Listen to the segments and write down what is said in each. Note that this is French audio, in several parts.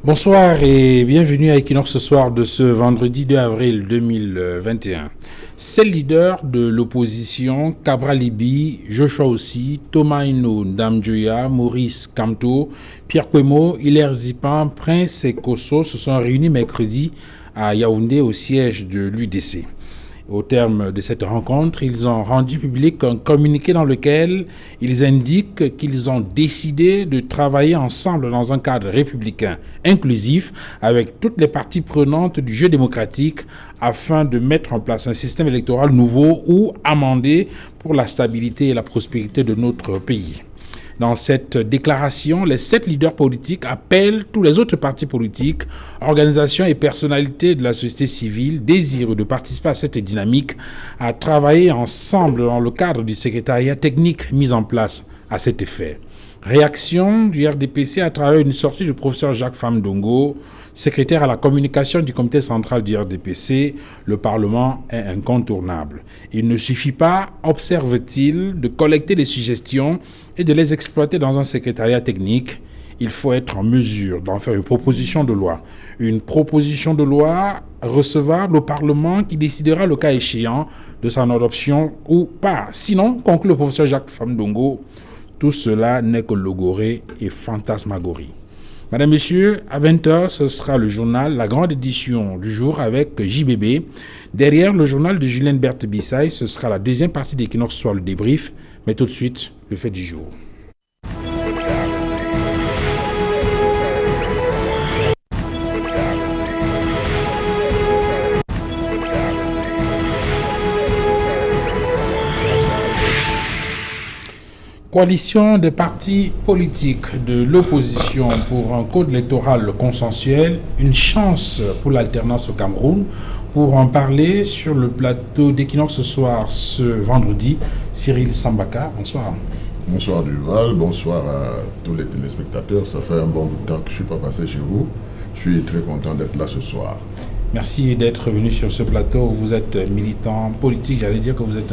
Bonsoir et bienvenue à Equinox ce soir de ce vendredi 2 avril 2021. 7 leaders de l'opposition, Cabral Libi, Joshua Aussi, Thomas Ino Ndamjoya, Maurice Kamto, Pierre Kwemo, Hilaire Zipan, Prince et Kosso se sont réunis mercredi à Yaoundé au siège de l'UDC. Au terme de cette rencontre, ils ont rendu public un communiqué dans lequel ils indiquent qu'ils ont décidé de travailler ensemble dans un cadre républicain inclusif avec toutes les parties prenantes du jeu démocratique afin de mettre en place un système électoral nouveau ou amendé pour la stabilité et la prospérité de notre pays. Dans cette déclaration, les 7 leaders politiques appellent tous les autres partis politiques, organisations et personnalités de la société civile désireux de participer à cette dynamique à travailler ensemble dans le cadre du secrétariat technique mis en place à cet effet. Réaction du RDPC à travers une sortie du professeur Jacques Famdongo, secrétaire à la communication du comité central du RDPC, le Parlement est incontournable. Il ne suffit pas, observe-t-il, de collecter des suggestions et de les exploiter dans un secrétariat technique. Il faut être en mesure d'en faire une proposition de loi. Une proposition de loi recevable au Parlement qui décidera le cas échéant de son adoption ou pas. Sinon, conclut le professeur Jacques Famdongo, tout cela n'est que logorée et fantasmagorie. Madame, Messieurs, à 20h, ce sera le journal, la grande édition du jour avec JBB. Derrière le journal de Julien Berthe Bissaï, ce sera la deuxième partie d'Equinox Soir, le débrief. Mais tout de suite, le fait du jour. Coalition des partis politiques de l'opposition pour un code électoral consensuel, une chance pour l'alternance au Cameroun. Pour en parler sur le plateau d'Equinox ce soir, ce vendredi, Cyril Sambaka, bonsoir. Bonsoir Duval, bonsoir à tous les téléspectateurs. Ça fait un bon bout de temps que je ne suis pas passé chez vous. Je suis très content d'être là ce soir. Merci d'être venu sur ce plateau. Vous êtes militant politique, j'allais dire que vous êtes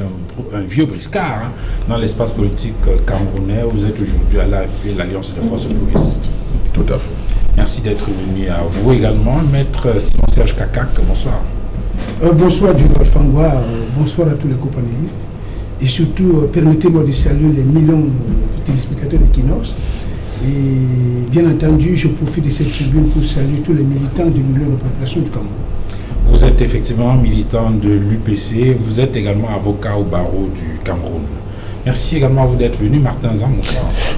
un vieux briscard dans l'espace politique camerounais. Vous êt aujourd'hui à l'AFP, l'Alliance des forces progressistes. Tout à fait. Merci d'être venu à vous également. Maître Simon-Serge Kakak, bonsoir. Bonsoir Duval Fangwa, bonsoir à tous les copanélistes. Et surtout, permettez-moi de saluer les millions de téléspectateurs d'Equinox. Et bien entendu, je profite de cette tribune pour saluer tous les militants de l'Union de population du Cameroun. Vous êtes effectivement militant de l'UPC, vous êtes également avocat au barreau du Cameroun. Merci également à vous d'être venu. Martin Zam,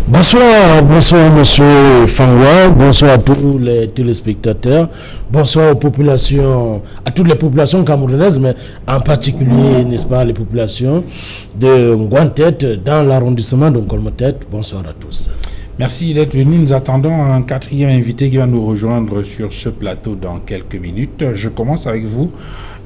bonsoir. Bonsoir monsieur Fangwa, bonsoir à tous les téléspectateurs, bonsoir aux populations, à toutes les populations camerounaises, mais en particulier, n'est-ce pas, les populations de Ngouantet dans l'arrondissement de Nkolmotet. Bonsoir à tous. Merci d'être venu. Nous attendons un 4e invité qui va nous rejoindre sur ce plateau dans quelques minutes. Je commence avec vous,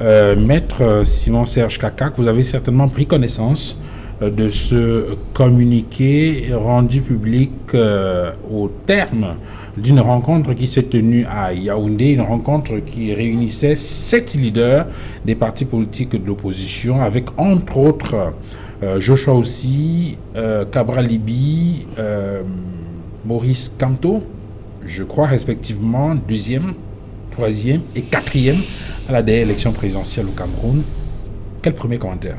Maître Simon-Serge Kakak. Vous avez certainement pris connaissance de ce communiqué rendu public au terme d'une rencontre qui s'est tenue à Yaoundé, une rencontre qui réunissait 7 leaders des partis politiques de l'opposition, avec entre autres Joshua Aussi, Cabral Libi, Maurice Kamto, je crois respectivement 2e, 3e et 4e à la dernière élection présidentielle au Cameroun. Quel premier commentaire?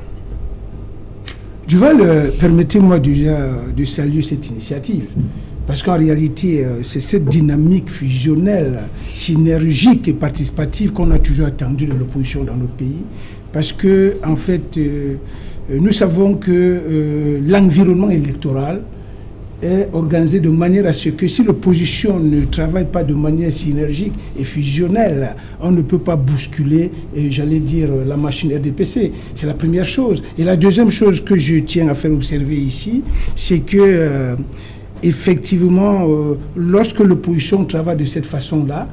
Duval, permettez-moi déjà de saluer cette initiative. Parce qu'en réalité, c'est cette dynamique fusionnelle, synergique et participative qu'on a toujours attendu de l'opposition dans notre pays. Parce que, en fait, nous savons que l'environnement électoral est organisé de manière à ce que si l'opposition ne travaille pas de manière synergique et fusionnelle, on ne peut pas bousculer, j'allais dire, la machine RDPC. C'est la première chose. Et la deuxième chose que je tiens à faire observer ici, c'est que, effectivement, lorsque l'opposition travaille de cette façon-là,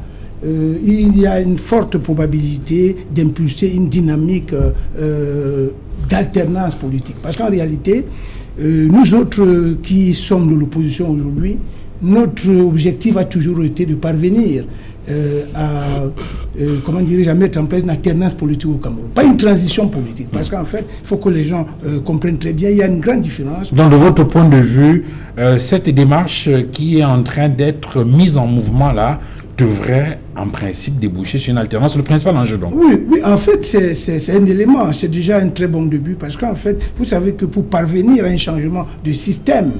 il y a une forte probabilité d'impulser une dynamique d'alternance politique. Parce qu'en réalité, nous autres qui sommes de l'opposition aujourd'hui, notre objectif a toujours été de parvenir à mettre en place une alternance politique au Cameroun. Pas une transition politique, parce qu'en fait, il faut que les gens comprennent très bien, il y a une grande différence. Donc, de votre point de vue, cette démarche qui est en train d'être mise en mouvement là, devrait en principe déboucher sur une alternance. Le principal enjeu donc. Oui, en fait, c'est un élément, c'est déjà un très bon début, parce qu'en fait, vous savez que pour parvenir à un changement de système,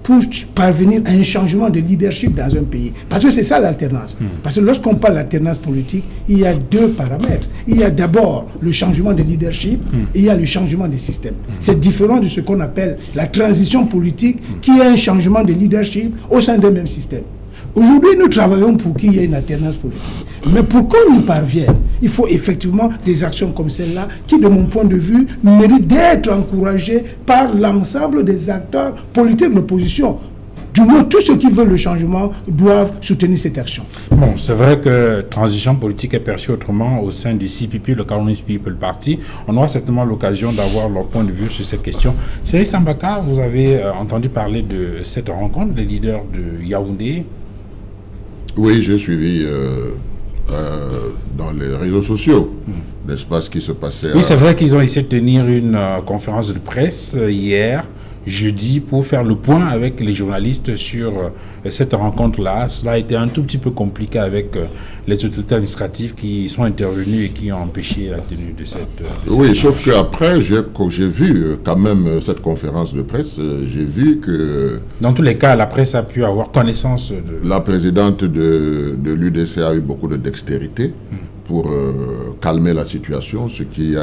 pour parvenir à un changement de leadership dans un pays, parce que c'est ça l'alternance. Parce que lorsqu'on parle d'alternance politique, il y a deux paramètres. Il y a d'abord le changement de leadership et il y a le changement de système. C'est différent de ce qu'on appelle la transition politique, qui est un changement de leadership au sein d'un même système. Aujourd'hui, nous travaillons pour qu'il y ait une alternance politique. Mais pour qu'on y parvienne, il faut effectivement des actions comme celle-là qui, de mon point de vue, méritent d'être encouragées par l'ensemble des acteurs politiques de l'opposition. Du moins, tous ceux qui veulent le changement doivent soutenir cette action. Bon, c'est vrai que transition politique est perçue autrement au sein du CPP, le Camerounese People Party. On aura certainement l'occasion d'avoir leur point de vue sur cette question. Cyril Sambaka, vous avez entendu parler de cette rencontre des leaders de Yaoundé. Oui, j'ai suivi dans les réseaux sociaux, n'est-ce pas, ce qui se passait. Oui, c'est vrai qu'ils ont essayé de tenir une conférence de presse hier, jeudi, pour faire le point avec les journalistes sur cette rencontre-là. Cela a été un tout petit peu compliqué avec les autorités administratives qui sont intervenues et qui ont empêché la tenue de cette... Oui, sauf qu'après, j'ai vu quand même cette conférence de presse, j'ai vu que... Dans tous les cas, la presse a pu avoir connaissance de... La présidente de l'UDC a eu beaucoup de dextérité pour calmer la situation, ce qui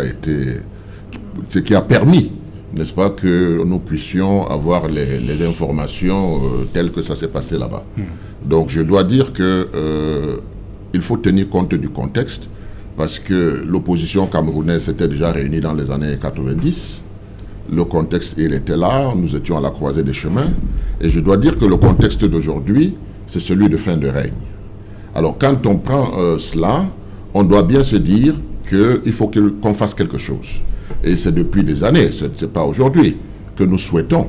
a permis, n'est-ce pas, que nous puissions avoir les informations telles que ça s'est passé là-bas. Donc je dois dire que il faut tenir compte du contexte, parce que l'opposition camerounaise s'était déjà réunie dans les années 90. Le contexte, il était là, nous étions à la croisée des chemins, et je dois dire que le contexte d'aujourd'hui, c'est celui de fin de règne. Alors quand on prend cela, on doit bien se dire qu'il faut qu'on fasse quelque chose. Et c'est depuis des années, c'est pas aujourd'hui, que nous souhaitons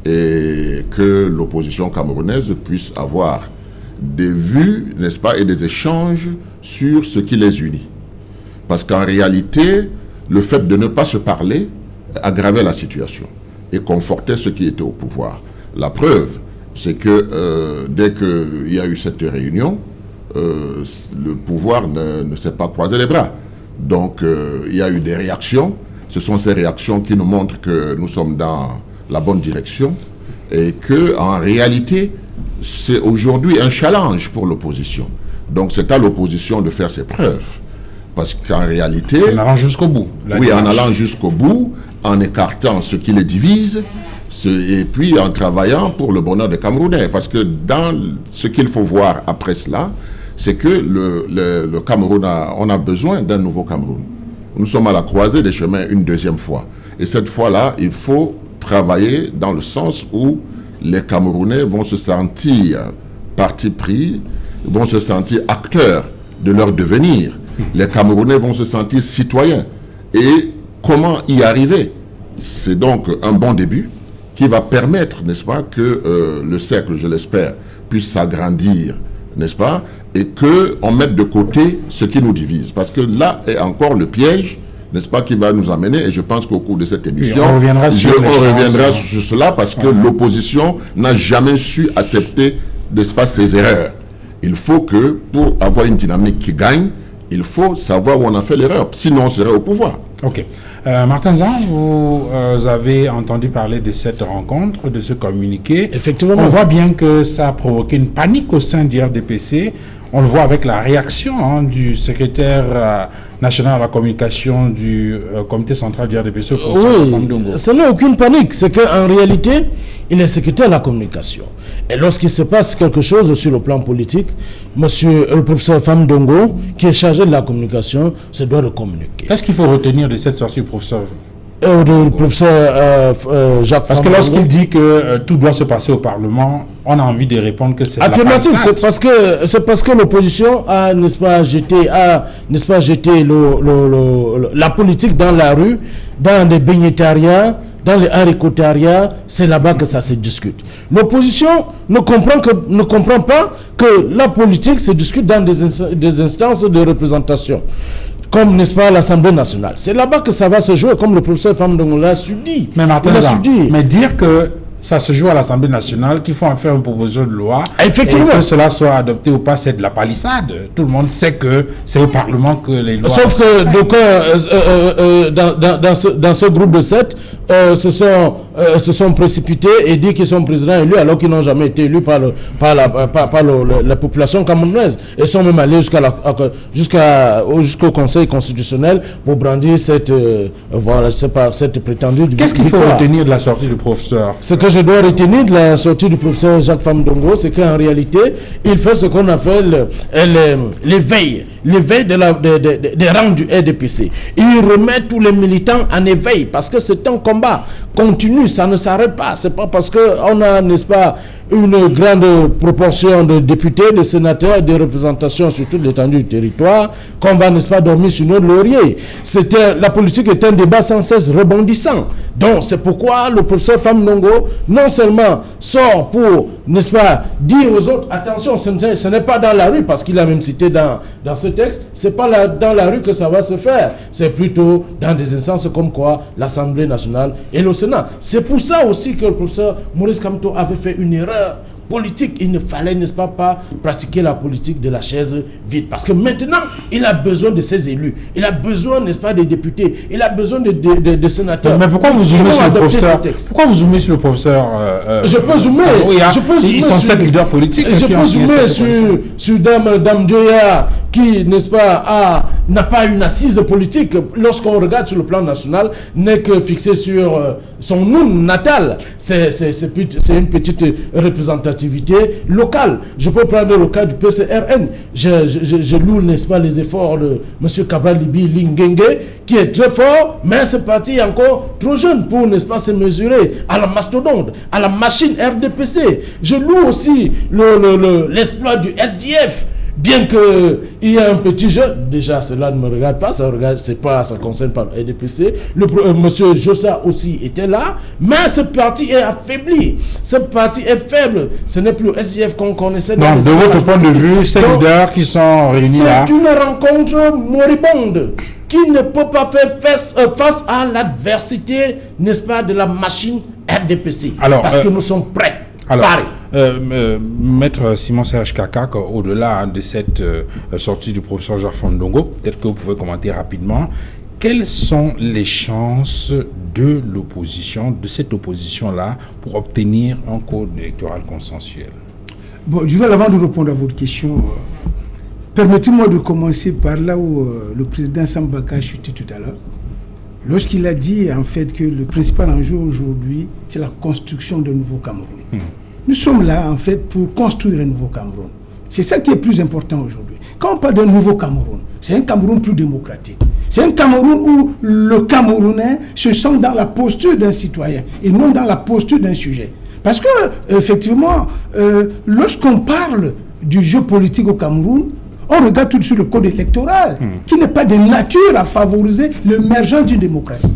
et que l'opposition camerounaise puisse avoir des vues, n'est-ce pas, et des échanges sur ce qui les unit. Parce qu'en réalité, le fait de ne pas se parler aggravait la situation et confortait ceux qui étaient au pouvoir. La preuve, c'est que dès qu'il y a eu cette réunion, le pouvoir ne s'est pas croisé les bras. Donc, il y a eu des réactions. Ce sont ces réactions qui nous montrent que nous sommes dans la bonne direction et qu'en réalité, c'est aujourd'hui un challenge pour l'opposition. Donc, c'est à l'opposition de faire ses preuves. Parce qu'en réalité... En allant jusqu'au bout. Oui, en allant jusqu'au bout, en écartant ce qui les divise, et puis en travaillant pour le bonheur des Camerounais. Parce que dans ce qu'il faut voir après cela, c'est que le Cameroun, on a besoin d'un nouveau Cameroun. Nous sommes à la croisée des chemins une deuxième fois. Et cette fois-là, il faut travailler dans le sens où les Camerounais vont se sentir parti pris, vont se sentir acteurs de leur devenir. Les Camerounais vont se sentir citoyens. Et comment y arriver? C'est donc un bon début qui va permettre, n'est-ce pas, que le cercle, je l'espère, puisse s'agrandir, n'est-ce pas, et qu'on mette de côté ce qui nous divise. Parce que là est encore le piège, n'est-ce pas, qui va nous amener, et je pense qu'au cours de cette émission, oui, on reviendra sur cela, parce que l'opposition n'a jamais su accepter, n'est-ce pas, ses erreurs. Il faut que, pour avoir une dynamique qui gagne, il faut savoir où on a fait l'erreur, sinon on serait au pouvoir. Ok. Martin Zan, vous avez entendu parler de cette rencontre, de ce communiqué. Effectivement. On voit bien que ça a provoqué une panique au sein du RDPC. On le voit avec la réaction du secrétaire national à la communication du comité central du RDPC. Oui, ce n'est aucune panique. C'est qu'en réalité, il est secrétaire à la communication. Et lorsqu'il se passe quelque chose sur le plan politique, le professeur Famdongo, qui est chargé de la communication, se doit de communiquer. Qu'est-ce qu'il faut retenir de cette sortie du professeur le professeur Jacques Parce que lorsqu'il dit que tout doit se passer au Parlement, on a envie de répondre que c'est affirmatif. C'est parce que l'opposition a, n'est-ce pas, jeté la politique dans la rue, dans les beignetariats, dans les haricotariats. C'est là-bas que ça se discute. L'opposition ne comprend pas que la politique se discute dans des instances de représentation, comme, n'est-ce pas, l'Assemblée nationale. C'est là-bas que ça va se jouer, comme le professeur Famdongo l'a su dire. Mais Martin, mais dire que ça se joue à l'Assemblée nationale, qu'il faut en faire une proposition de loi. Effectivement. Et que cela soit adopté ou pas, c'est de la palissade. Tout le monde sait que c'est au Parlement que les lois... Sauf que dans ce groupe de 7 se sont précipités et dit qu'ils sont présidents élus alors qu'ils n'ont jamais été élus par la population camerounaise. Et sont même allés jusqu'au Conseil constitutionnel pour brandir cette prétendue... Qu'est-ce qu'il faut retenir de la sortie du professeur? Ce que je dois retenir de la sortie du professeur Jacques Famdongo, c'est qu'en réalité, il fait ce qu'on appelle l'éveil des rangs du RDPC. Il remet tous les militants en éveil parce que c'est un combat continu, ça ne s'arrête pas. C'est pas parce qu'on a, n'est-ce pas, une grande proportion de députés, de sénateurs et de représentations sur toute l'étendue du territoire qu'on va, n'est-ce pas, dormir sur notre laurier. La politique est un débat sans cesse rebondissant. Donc c'est pourquoi le professeur Famdongo non seulement sort pour, n'est-ce pas, dire aux autres, attention, ce n'est pas dans la rue, parce qu'il a même cité dans ce texte, c'est pas dans la rue que ça va se faire, c'est plutôt dans des instances comme quoi l'Assemblée nationale et le Sénat. C'est pour ça aussi que le professeur Maurice Kamto avait fait une erreur politique. Il ne fallait, n'est-ce pas pratiquer la politique de la chaise vide. Parce que maintenant, il a besoin de ses élus. Il a besoin, n'est-ce pas, des députés. Il a besoin de sénateurs. Mais pourquoi vous zoomez sur le professeur? Pourquoi vous zoomez sur le professeur? Je peux zoomer. Ils sont 7 leaders politiques. Je peux zoomer sur Dame Dioya qui, n'est-ce pas, n'a pas une assise politique. Lorsqu'on regarde sur le plan national, n'est que fixé sur son nom natal. C'est une petite représentativité locale. Je peux prendre le cas du PCRN. Je loue, n'est-ce pas, les efforts de M. Cabral Libi Lingenge, qui est très fort, mais ce parti est encore trop jeune pour, n'est-ce pas, se mesurer à la mastodonte, à la machine RDPC. Je loue aussi l'exploit du SDF. Bien qu'il y ait un petit jeu, déjà cela ne me regarde pas, ça concerne pas le RDPC. Monsieur Jossa aussi était là, mais ce parti est affaibli, ce parti est faible. Ce n'est plus le SDF qu'on connaissait. Donc, de votre point de vue, ces leaders qui sont réunis là... C'est une rencontre moribonde qui ne peut pas faire face à l'adversité, n'est-ce pas, de la machine RDPC. Alors, parce que nous sommes prêts. Alors, Maître Simon-Serge Kakak, au-delà de cette sortie du professeur Jacques Famdongo, peut-être que vous pouvez commenter rapidement, quelles sont les chances de l'opposition, de cette opposition-là, pour obtenir un code électoral consensuel? Bon, je vais, avant de répondre à votre question, permettez-moi de commencer par là où le président Sambaka a chuté tout à l'heure. Lorsqu'il a dit en fait que le principal enjeu aujourd'hui, c'est la construction d'un nouveau Cameroun. Nous sommes là en fait pour construire un nouveau Cameroun. C'est ça qui est plus important aujourd'hui. Quand on parle d'un nouveau Cameroun, c'est un Cameroun plus démocratique. C'est un Cameroun où le Camerounais se sent dans la posture d'un citoyen et non dans la posture d'un sujet. Parce que, effectivement, lorsqu'on parle du jeu politique au Cameroun, on regarde tout de suite le code électoral, qui n'est pas de nature à favoriser l'émergence d'une démocratie.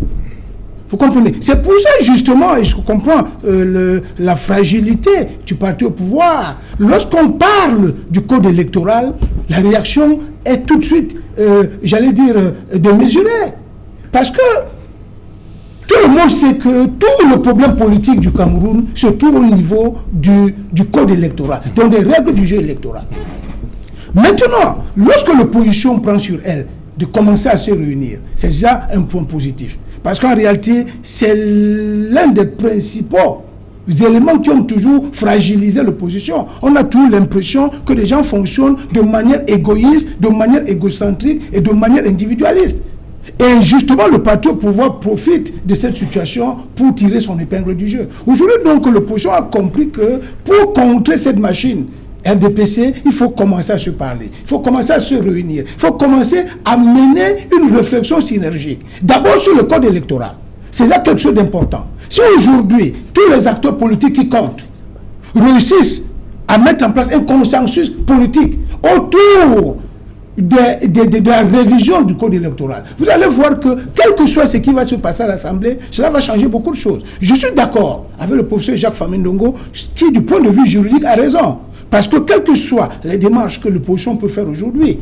Vous comprenez? C'est pour ça, justement, et je comprends la fragilité du parti au pouvoir. Lorsqu'on parle du code électoral, la réaction est tout de suite, j'allais dire, démesurée. Parce que tout le monde sait que tout le problème politique du Cameroun se trouve au niveau du code électoral, donc des règles du jeu électoral. Maintenant, lorsque l'opposition prend sur elle de commencer à se réunir, c'est déjà un point positif. Parce qu'en réalité, c'est l'un des principaux éléments qui ont toujours fragilisé l'opposition. On a toujours l'impression que les gens fonctionnent de manière égoïste, de manière égocentrique et de manière individualiste. Et justement, le parti au pouvoir profite de cette situation pour tirer son épingle du jeu. Aujourd'hui, donc, l'opposition a compris que pour contrer cette machine RDPC, il faut commencer à se parler, il faut commencer à se réunir, il faut commencer à mener une réflexion synergique. D'abord sur le code électoral. C'est là quelque chose d'important. Si aujourd'hui, tous les acteurs politiques qui comptent réussissent à mettre en place un consensus politique autour de la révision du code électoral, vous allez voir que, quel que soit ce qui va se passer à l'Assemblée, cela va changer beaucoup de choses. Je suis d'accord avec le professeur Jacques Famdongo, qui, du point de vue juridique, a raison. Parce que, quelles que soient les démarches que l'opposition peut faire aujourd'hui,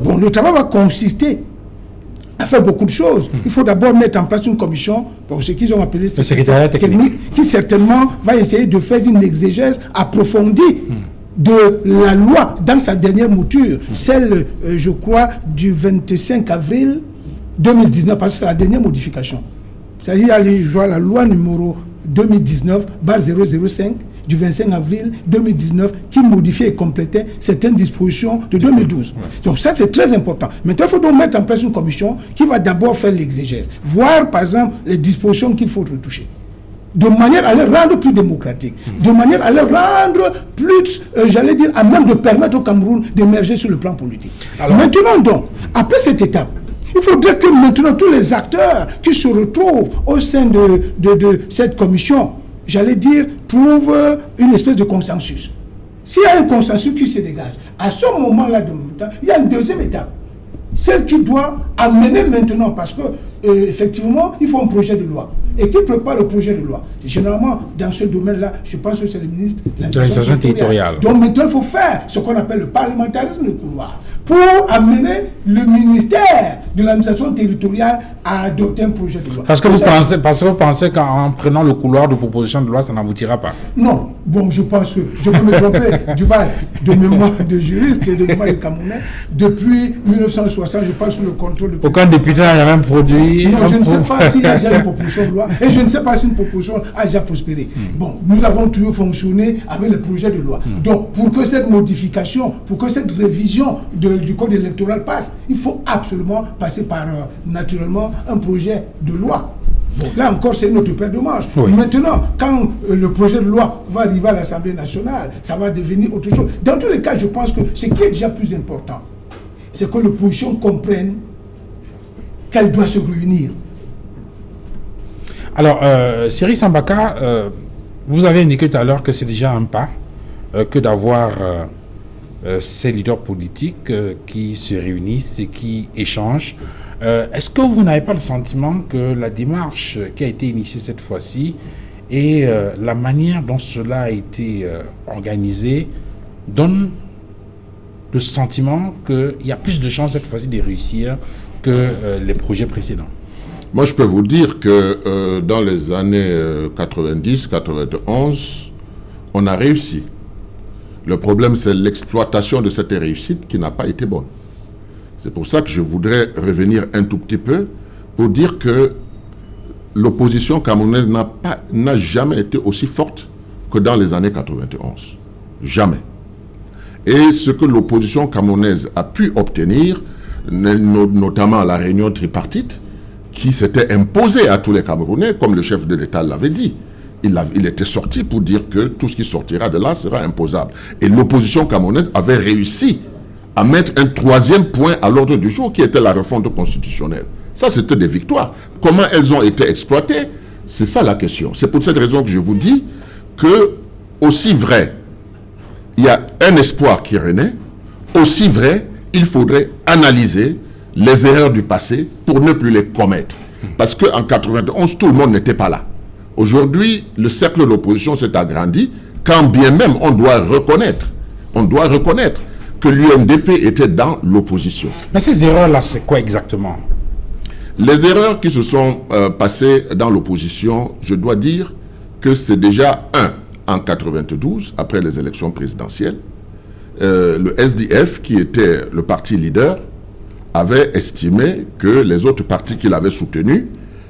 bon, le travail va consister a fait beaucoup de choses. Il faut d'abord mettre en place une commission, pour ce qu'ils ont appelé le secrétariat technique, qui certainement va essayer de faire une exégèse approfondie de la loi dans sa dernière mouture, celle, je crois, du 25 avril 2019, parce que c'est la dernière modification. C'est-à-dire, je vois la loi numéro 2019/005 du 25 avril 2019 qui modifiait et complétait certaines dispositions de 2012. Donc ça, c'est très important. Maintenant, il faut donc mettre en place une commission qui va d'abord faire l'exégèse, voir par exemple les dispositions qu'il faut retoucher, de manière à les rendre plus démocratiques, de manière à les rendre plus, j'allais dire, à même de permettre au Cameroun d'émerger sur le plan politique. Alors, maintenant donc, après cette étape, il faudrait que maintenant tous les acteurs qui se retrouvent au sein de cette commission, j'allais dire, trouvent une espèce de consensus. S'il y a un consensus qui se dégage, à ce moment-là, il y a une deuxième étape. Celle qui doit amener maintenant, parce que effectivement, il faut un projet de loi. Et qui prépare le projet de loi? Généralement, dans ce domaine-là, je pense que c'est le ministre de l'administration territoriale. Donc maintenant, il faut faire ce qu'on appelle le parlementarisme de couloir pour amener le ministère de l'administration territoriale à adopter un projet de loi. Parce que vous pensez qu'en prenant le couloir de proposition de loi, ça n'aboutira pas? Non. Bon, je pense que je peux me tromper de mémoire de juriste et de mémoire de Camerounais. Depuis 1960, je pense sous le contrôle de... Aucun député n'a jamais produit... Non, je ne sais pas s'il y a déjà une proposition de loi et je ne sais pas si une proposition a déjà prospéré. Bon, nous avons toujours fonctionné avec le projet de loi. Donc, pour que cette modification, pour que cette révision du code électoral passe, il faut absolument passer par, naturellement, un projet de loi. Bon, là encore, c'est notre paire de manches. Oui. Maintenant, quand le projet de loi va arriver à l'Assemblée nationale, ça va devenir autre chose. Dans tous les cas, je pense que ce qui est déjà plus important, c'est que l'opposition comprenne qu'elle doit se réunir. Alors, Cyril Sambaka, vous avez indiqué tout à l'heure que c'est déjà un pas que d'avoir ces leaders politiques qui se réunissent et qui échangent. Est-ce que vous n'avez pas le sentiment que la démarche qui a été initiée cette fois-ci et la manière dont cela a été organisé donne le sentiment qu'il y a plus de chances cette fois-ci de réussir que les projets précédents? Moi, je peux vous dire que dans les années 90-91, on a réussi. Le problème, c'est l'exploitation de cette réussite qui n'a pas été bonne. C'est pour ça que je voudrais revenir un tout petit peu pour dire que l'opposition camerounaise n'a jamais été aussi forte que dans les années 91. Jamais. Et ce que l'opposition camerounaise a pu obtenir, notamment à la réunion tripartite, qui s'était imposée à tous les Camerounais, comme le chef de l'État l'avait dit. Il était sorti pour dire que tout ce qui sortira de là sera imposable. Et l'opposition camerounaise avait réussi à mettre un troisième point à l'ordre du jour, qui était la refonte constitutionnelle. Ça, c'était des victoires. Comment elles ont été exploitées? C'est ça la question. C'est pour cette raison que je vous dis que, aussi vrai, il y a un espoir qui renaît, aussi vrai, il faudrait analyser les erreurs du passé pour ne plus les commettre. Parce qu'en 91, tout le monde n'était pas là. Aujourd'hui, le cercle de l'opposition s'est agrandi, quand bien même on doit reconnaître que l'UNDP était dans l'opposition. Mais ces erreurs-là, c'est quoi exactement? Les erreurs qui se sont passées dans l'opposition, je dois dire que c'est déjà en 92, après les élections présidentielles, le SDF, qui était le parti leader, avait estimé que les autres partis qu'il avait soutenus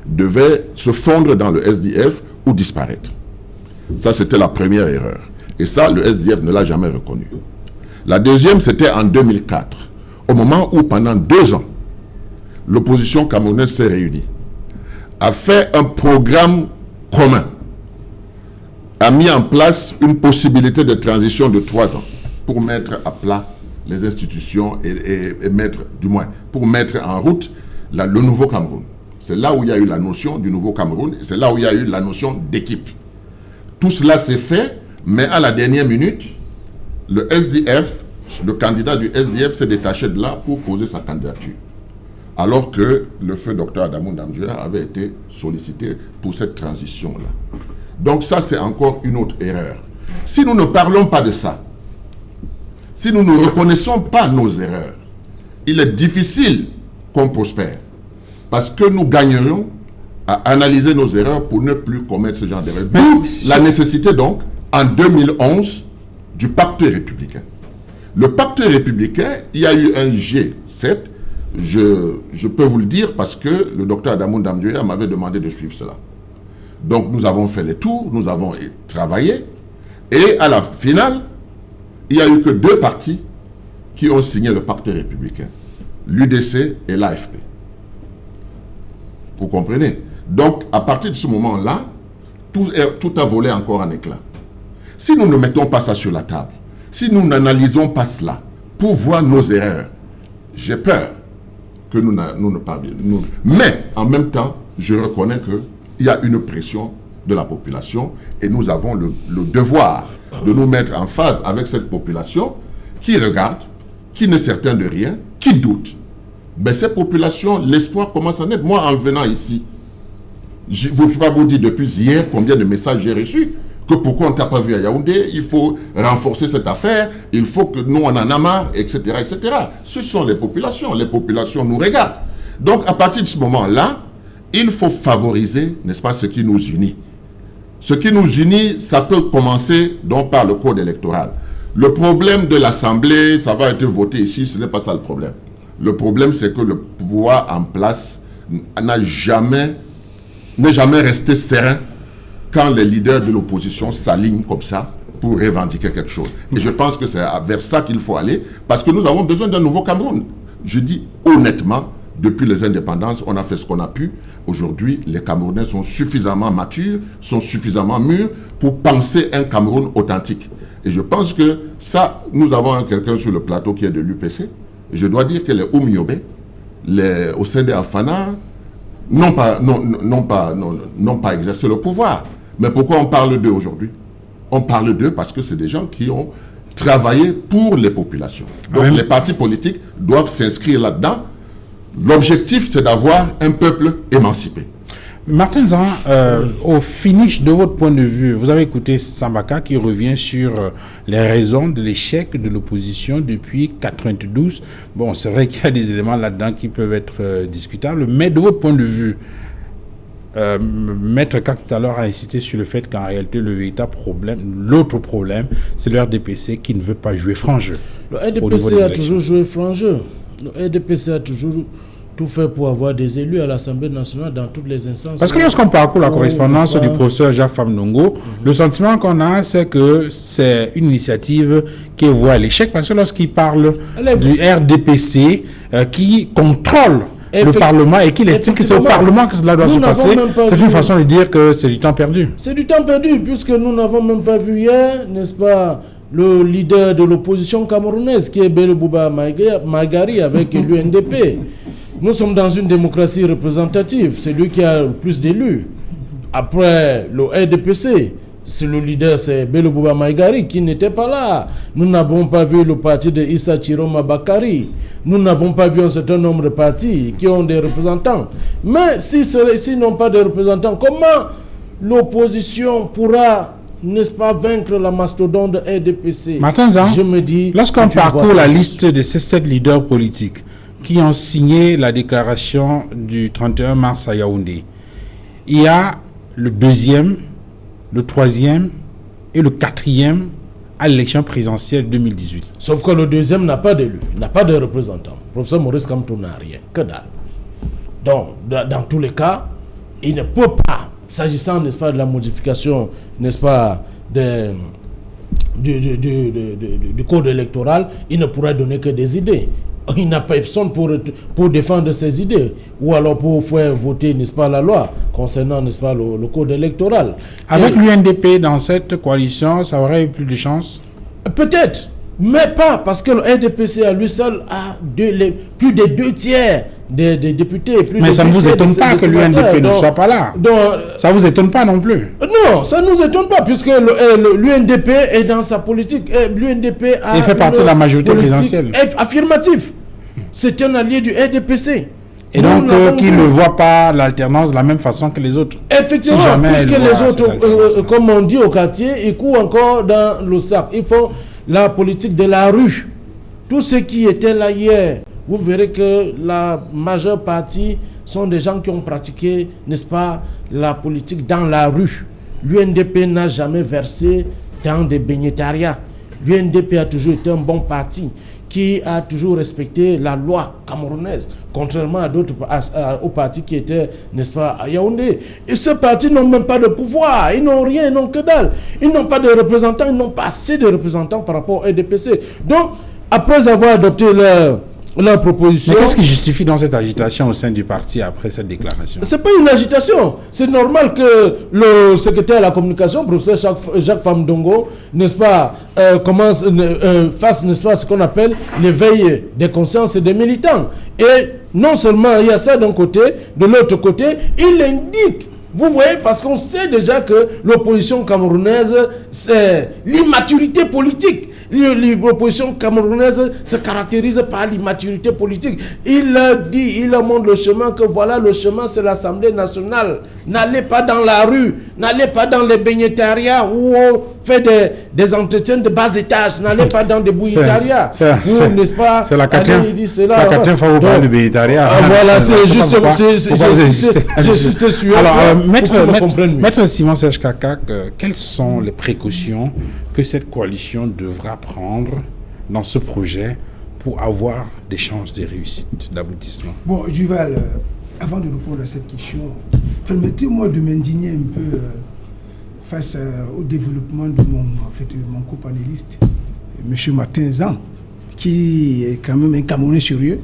devaient se fondre dans le SDF ou disparaître. Ça, c'était la première erreur. Et ça, le SDF ne l'a jamais reconnu. La deuxième, c'était en 2004, au moment où, pendant 2 ans, l'opposition camerounaise s'est réunie, a fait un programme commun, a mis en place une possibilité de transition de 3 ans pour mettre à plat les institutions et mettre, du moins, pour mettre en route le nouveau Cameroun. C'est là où il y a eu la notion du nouveau Cameroun, c'est là où il y a eu la notion d'équipe. Tout cela s'est fait, mais à la dernière minute, le SDF, le candidat du SDF s'est détaché de là pour poser sa candidature. Alors que le feu Dr Adamou Ndamjoya avait été sollicité pour cette transition-là. Donc ça, c'est encore une autre erreur. Si nous ne parlons pas de ça, si nous ne reconnaissons pas nos erreurs, il est difficile qu'on prospère. parce que nous gagnerions à analyser nos erreurs pour ne plus commettre ce genre d'erreurs. D'où la nécessité donc, en 2011, du pacte républicain. Le pacte républicain, il y a eu un G7, je peux vous le dire parce que le docteur Adamou Ndamdioya m'avait demandé de suivre cela. Donc nous avons fait les tours, nous avons travaillé, et à la finale, il n'y a eu que 2 partis qui ont signé le pacte républicain, l'UDC et l'AFP. Vous comprenez? Donc, à partir de ce moment-là, tout a volé encore en éclats. Si nous ne mettons pas ça sur la table, si nous n'analysons pas cela pour voir nos erreurs, j'ai peur que nous ne parvions. Mais, en même temps, je reconnais qu'il y a une pression de la population et nous avons le devoir de nous mettre en phase avec cette population qui regarde, qui n'est certain de rien, qui doute. Mais cette population, l'espoir commence à naître. Moi, en venant ici, je ne vous pas vous dire depuis hier combien de messages j'ai reçus, que pourquoi on ne t'a pas vu à Yaoundé, il faut renforcer cette affaire, il faut que nous on en a marre, etc., etc. Ce sont les populations nous regardent. Donc, à partir de ce moment-là, il faut favoriser, n'est-ce pas, ce qui nous unit. Ce qui nous unit, ça peut commencer donc par le code électoral. Le problème de l'Assemblée, ça va être voté ici, ce n'est pas ça le problème. Le problème, c'est que le pouvoir en place n'est jamais resté serein quand les leaders de l'opposition s'alignent comme ça pour revendiquer quelque chose. Et je pense que c'est vers ça qu'il faut aller, parce que nous avons besoin d'un nouveau Cameroun. Je dis honnêtement, depuis les indépendances, on a fait ce qu'on a pu. Aujourd'hui, les Camerounais sont suffisamment matures, sont suffisamment mûrs pour penser un Cameroun authentique. Et je pense que ça, nous avons quelqu'un sur le plateau qui est de l'UPC. Je dois dire que les Oumiobe, au sein des Afana, n'ont pas exercé le pouvoir. Mais pourquoi on parle d'eux aujourd'hui? On parle d'eux parce que c'est des gens qui ont travaillé pour les populations. Donc les partis politiques doivent s'inscrire là-dedans. L'objectif, c'est d'avoir un peuple émancipé. Martin Zan, au finish de votre point de vue, vous avez écouté Sambaka qui revient sur les raisons de l'échec de l'opposition depuis 1992. Bon, c'est vrai qu'il y a des éléments là-dedans qui peuvent être discutables, mais de votre point de vue, Maître K tout à l'heure a insisté sur le fait qu'en réalité, le véritable problème, l'autre problème, c'est le RDPC qui ne veut pas jouer franc jeu. Le RDPC a toujours joué franc jeu. Le RDPC a toujours tout fait pour avoir des élus à l'Assemblée nationale dans toutes les instances. Parce que lorsqu'on parcourt la correspondance du professeur Jacques Famnongo, le sentiment qu'on a, c'est que c'est une initiative qui voit l'échec, parce que lorsqu'il parle du RDPC qui contrôle le Parlement et qu'il estime que c'est au Parlement que cela doit se passer, c'est une façon de dire que c'est du temps perdu. C'est du temps perdu, puisque nous n'avons même pas vu hier, n'est-ce pas, le leader de l'opposition camerounaise qui est Bello Bouba Magari avec l'UNDP. Nous sommes dans une démocratie représentative. C'est lui qui a le plus d'élus. Après le RDPC, c'est le leader, c'est Bello Bouba Magari qui n'était pas là. Nous n'avons pas vu le parti de Issa Chiroma Bakari. Nous n'avons pas vu un certain nombre de partis qui ont des représentants. Mais s'ils n'ont pas de représentants, comment l'opposition pourra, n'est-ce pas, vaincre la mastodonte de RDPC? Martin Zan, je me dis, lorsqu'on parcourt la liste de ces 7 leaders politiques qui ont signé la déclaration du 31 mars à Yaoundé, il y a le 2e, le 3e et le 4e à l'élection présidentielle 2018. Sauf que le 2e n'a pas d'élu, n'a pas de représentant. Professeur Maurice Kamto n'a rien, que dalle. Donc, dans tous les cas, il ne peut pas, s'agissant, n'est-ce pas, de la modification, n'est-ce pas, du code électoral, il ne pourra donner que des idées. Il n'a pas personne pour défendre ses idées, ou alors pour faire voter, n'est-ce pas, la loi concernant, n'est-ce pas, le code électoral. Avec l'UNDP dans cette coalition, ça aurait eu plus de chance? Peut-être, mais pas, parce que le RDPC à lui seul a plus de 2 tiers des députés. Mais ça ne vous étonne pas que l'UNDP ne soit pas là? Ça ne vous étonne pas non plus? Non, ça ne nous étonne pas, puisque l'UNDP est dans sa politique. L'UNDP il fait partie de la majorité présidentielle. Affirmatif. C'est un allié du RDPC. Et donc, qui ne voit pas l'alternance de la même façon que les autres. Effectivement, puisque les autres, comme on dit au quartier, ils courent encore dans le sac. Il faut la politique de la rue. Tous ceux qui étaient là hier, vous verrez que la majeure partie sont des gens qui ont pratiqué, n'est-ce pas, la politique dans la rue. L'UNDP n'a jamais versé dans des baignetariats. L'UNDP a toujours été un bon parti qui a toujours respecté la loi camerounaise, contrairement à d'autres aux partis qui étaient, n'est-ce pas, à Yaoundé. Et ces partis n'ont même pas de pouvoir, ils n'ont rien, ils n'ont que dalle. Ils n'ont pas de représentants, ils n'ont pas assez de représentants par rapport au RDPC. Donc, après avoir adopté leur proposition... Mais qu'est-ce qui justifie dans cette agitation au sein du parti après cette déclaration? C'est pas une agitation. C'est normal que le secrétaire à la communication, professeur Jacques Famdongo, n'est-ce pas, fasse, n'est-ce pas, ce qu'on appelle l'éveil des consciences des militants. Et non seulement il y a ça d'un côté, de l'autre côté, il indique. Vous voyez, parce qu'on sait déjà que l'opposition camerounaise, c'est l'immaturité politique. L'opposition camerounaise se caractérise par l'immaturité politique. Il dit, il montre le chemin, que voilà, le chemin, c'est l'Assemblée nationale. N'allez pas dans la rue, n'allez pas dans les baignetariats où on fait des entretiens de bas étage, n'allez pas dans des bouilletariats. N'est-ce pas? C'est la quatrième fois où vous parlez de baignetariat. Voilà, c'est juste, j'insiste sur... Alors, Maître Simon Serge Kakak, quelles sont les précautions que cette coalition devra prendre dans ce projet pour avoir des chances de réussite, d'aboutissement? Bon, Duval, avant de répondre à cette question, permettez-moi de m'indigner un peu face au développement de mon copanéliste, M. Martin Zan, qui est quand même un Camerounais sérieux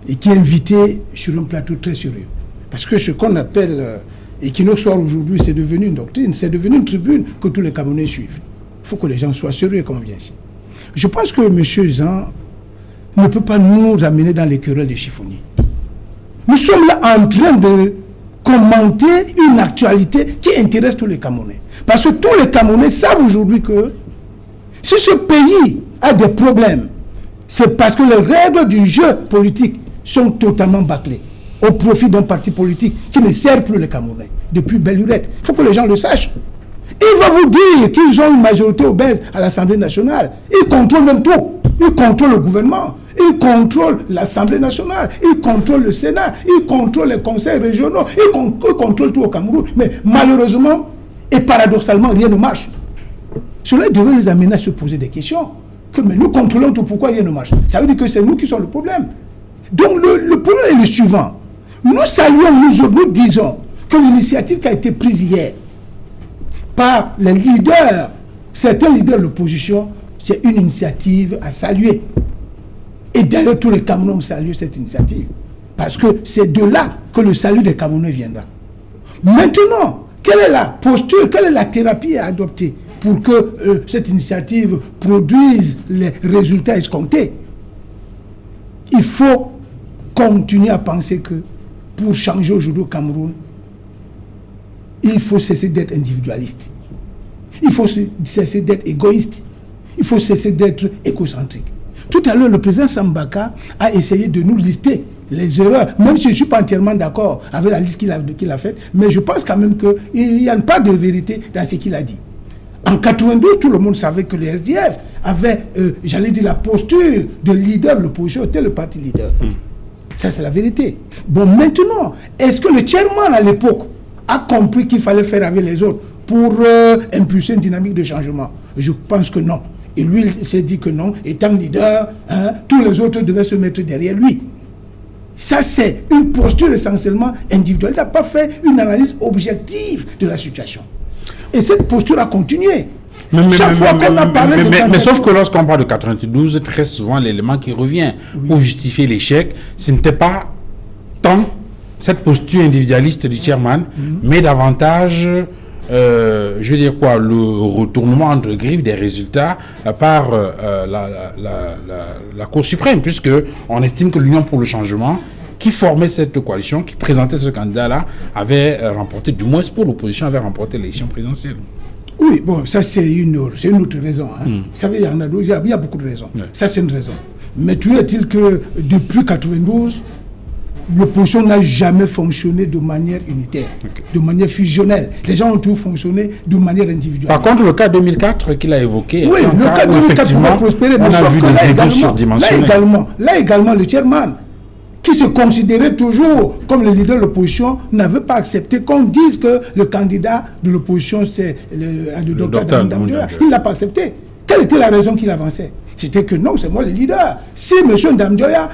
et qui est invité sur un plateau très sérieux. Parce que ce qu'on appelle Equinox Soir aujourd'hui, c'est devenu une doctrine, c'est devenu une tribune que tous les Camerounais suivent. Il faut que les gens soient sérieux quand on vient ici. Je pense que M. Zan ne peut pas nous amener dans les querelles des chiffonniers. Nous sommes là en train de commenter une actualité qui intéresse tous les Camerounais. Parce que tous les Camerounais savent aujourd'hui que si ce pays a des problèmes, c'est parce que les règles du jeu politique sont totalement bâclées au profit d'un parti politique qui ne sert plus les Camerounais depuis belle lurette. Il faut que les gens le sachent. Il va vous dire qu'ils ont une majorité obèse à l'Assemblée nationale. Ils contrôlent même tout. Ils contrôlent le gouvernement. Ils contrôlent l'Assemblée nationale. Ils contrôlent le Sénat. Ils contrôlent les conseils régionaux. Ils contrôlent tout au Cameroun. Mais malheureusement et paradoxalement, rien ne marche. Cela devrait les amener à se poser des questions. Mais nous contrôlons tout, pourquoi rien ne marche? Ça veut dire que c'est nous qui sommes le problème. Donc le problème est le suivant. Nous saluons, nous disons que l'initiative qui a été prise hier par les leaders, certains leaders de l'opposition, c'est une initiative à saluer. Et d'ailleurs, tous les Camerounais saluent cette initiative. Parce que c'est de là que le salut des Camerounais viendra. Maintenant, quelle est la posture, quelle est la thérapie à adopter pour que cette initiative produise les résultats escomptés? Il faut continuer à penser que pour changer aujourd'hui au Cameroun, il faut cesser d'être individualiste. Il faut cesser d'être égoïste. Il faut cesser d'être égocentrique. Tout à l'heure, le président Sambaka a essayé de nous lister les erreurs, même si je ne suis pas entièrement d'accord avec la liste qu'il a faite, mais je pense quand même qu'il n'y a pas de vérité dans ce qu'il a dit. En 92, tout le monde savait que le SDF avait, j'allais dire, la posture de leader de l'opposition, était le parti leader. Ça, c'est la vérité. Bon, maintenant, est-ce que le chairman à l'époque a compris qu'il fallait faire avec les autres pour impulser une dynamique de changement? Je pense que non. Et lui, il s'est dit que non, étant leader, tous les autres devaient se mettre derrière lui. Ça, c'est une posture essentiellement individuelle. Il n'a pas fait une analyse objective de la situation. Et cette posture a continué. Chaque fois qu'on a parlé de 92... Mais sauf que lorsqu'on parle de 92, très souvent, l'élément qui revient pour justifier l'échec, ce n'était pas tant cette posture individualiste du chairman, mais davantage... je veux dire quoi, le retournement entre griffes des résultats par la Cour suprême, puisque on estime que l'Union pour le changement, qui formait cette coalition, qui présentait ce candidat-là, avait remporté, du moins pour l'opposition, avait remporté l'élection présidentielle. Oui, bon, ça c'est une autre raison. Vous savez, il y en a d'autres, il y a beaucoup de raisons. Ça c'est une raison. Mais toujours est-il que depuis 92, l'opposition n'a jamais fonctionné de manière unitaire, de manière fusionnelle. Les gens ont toujours fonctionné de manière individuelle. Par contre, le cas 2004 qu'il a évoqué, oui, le cas 2004 pouvait prospérer, mais sauf que là également, le chairman, qui se considérait toujours comme le leader de l'opposition, n'avait pas accepté qu'on dise que le candidat de l'opposition, c'est le docteur Dam Dioya. Il ne l'a pas accepté. Quelle était la raison qu'il avançait? C'était que non, c'est moi le leader. Si M. Dam Dioya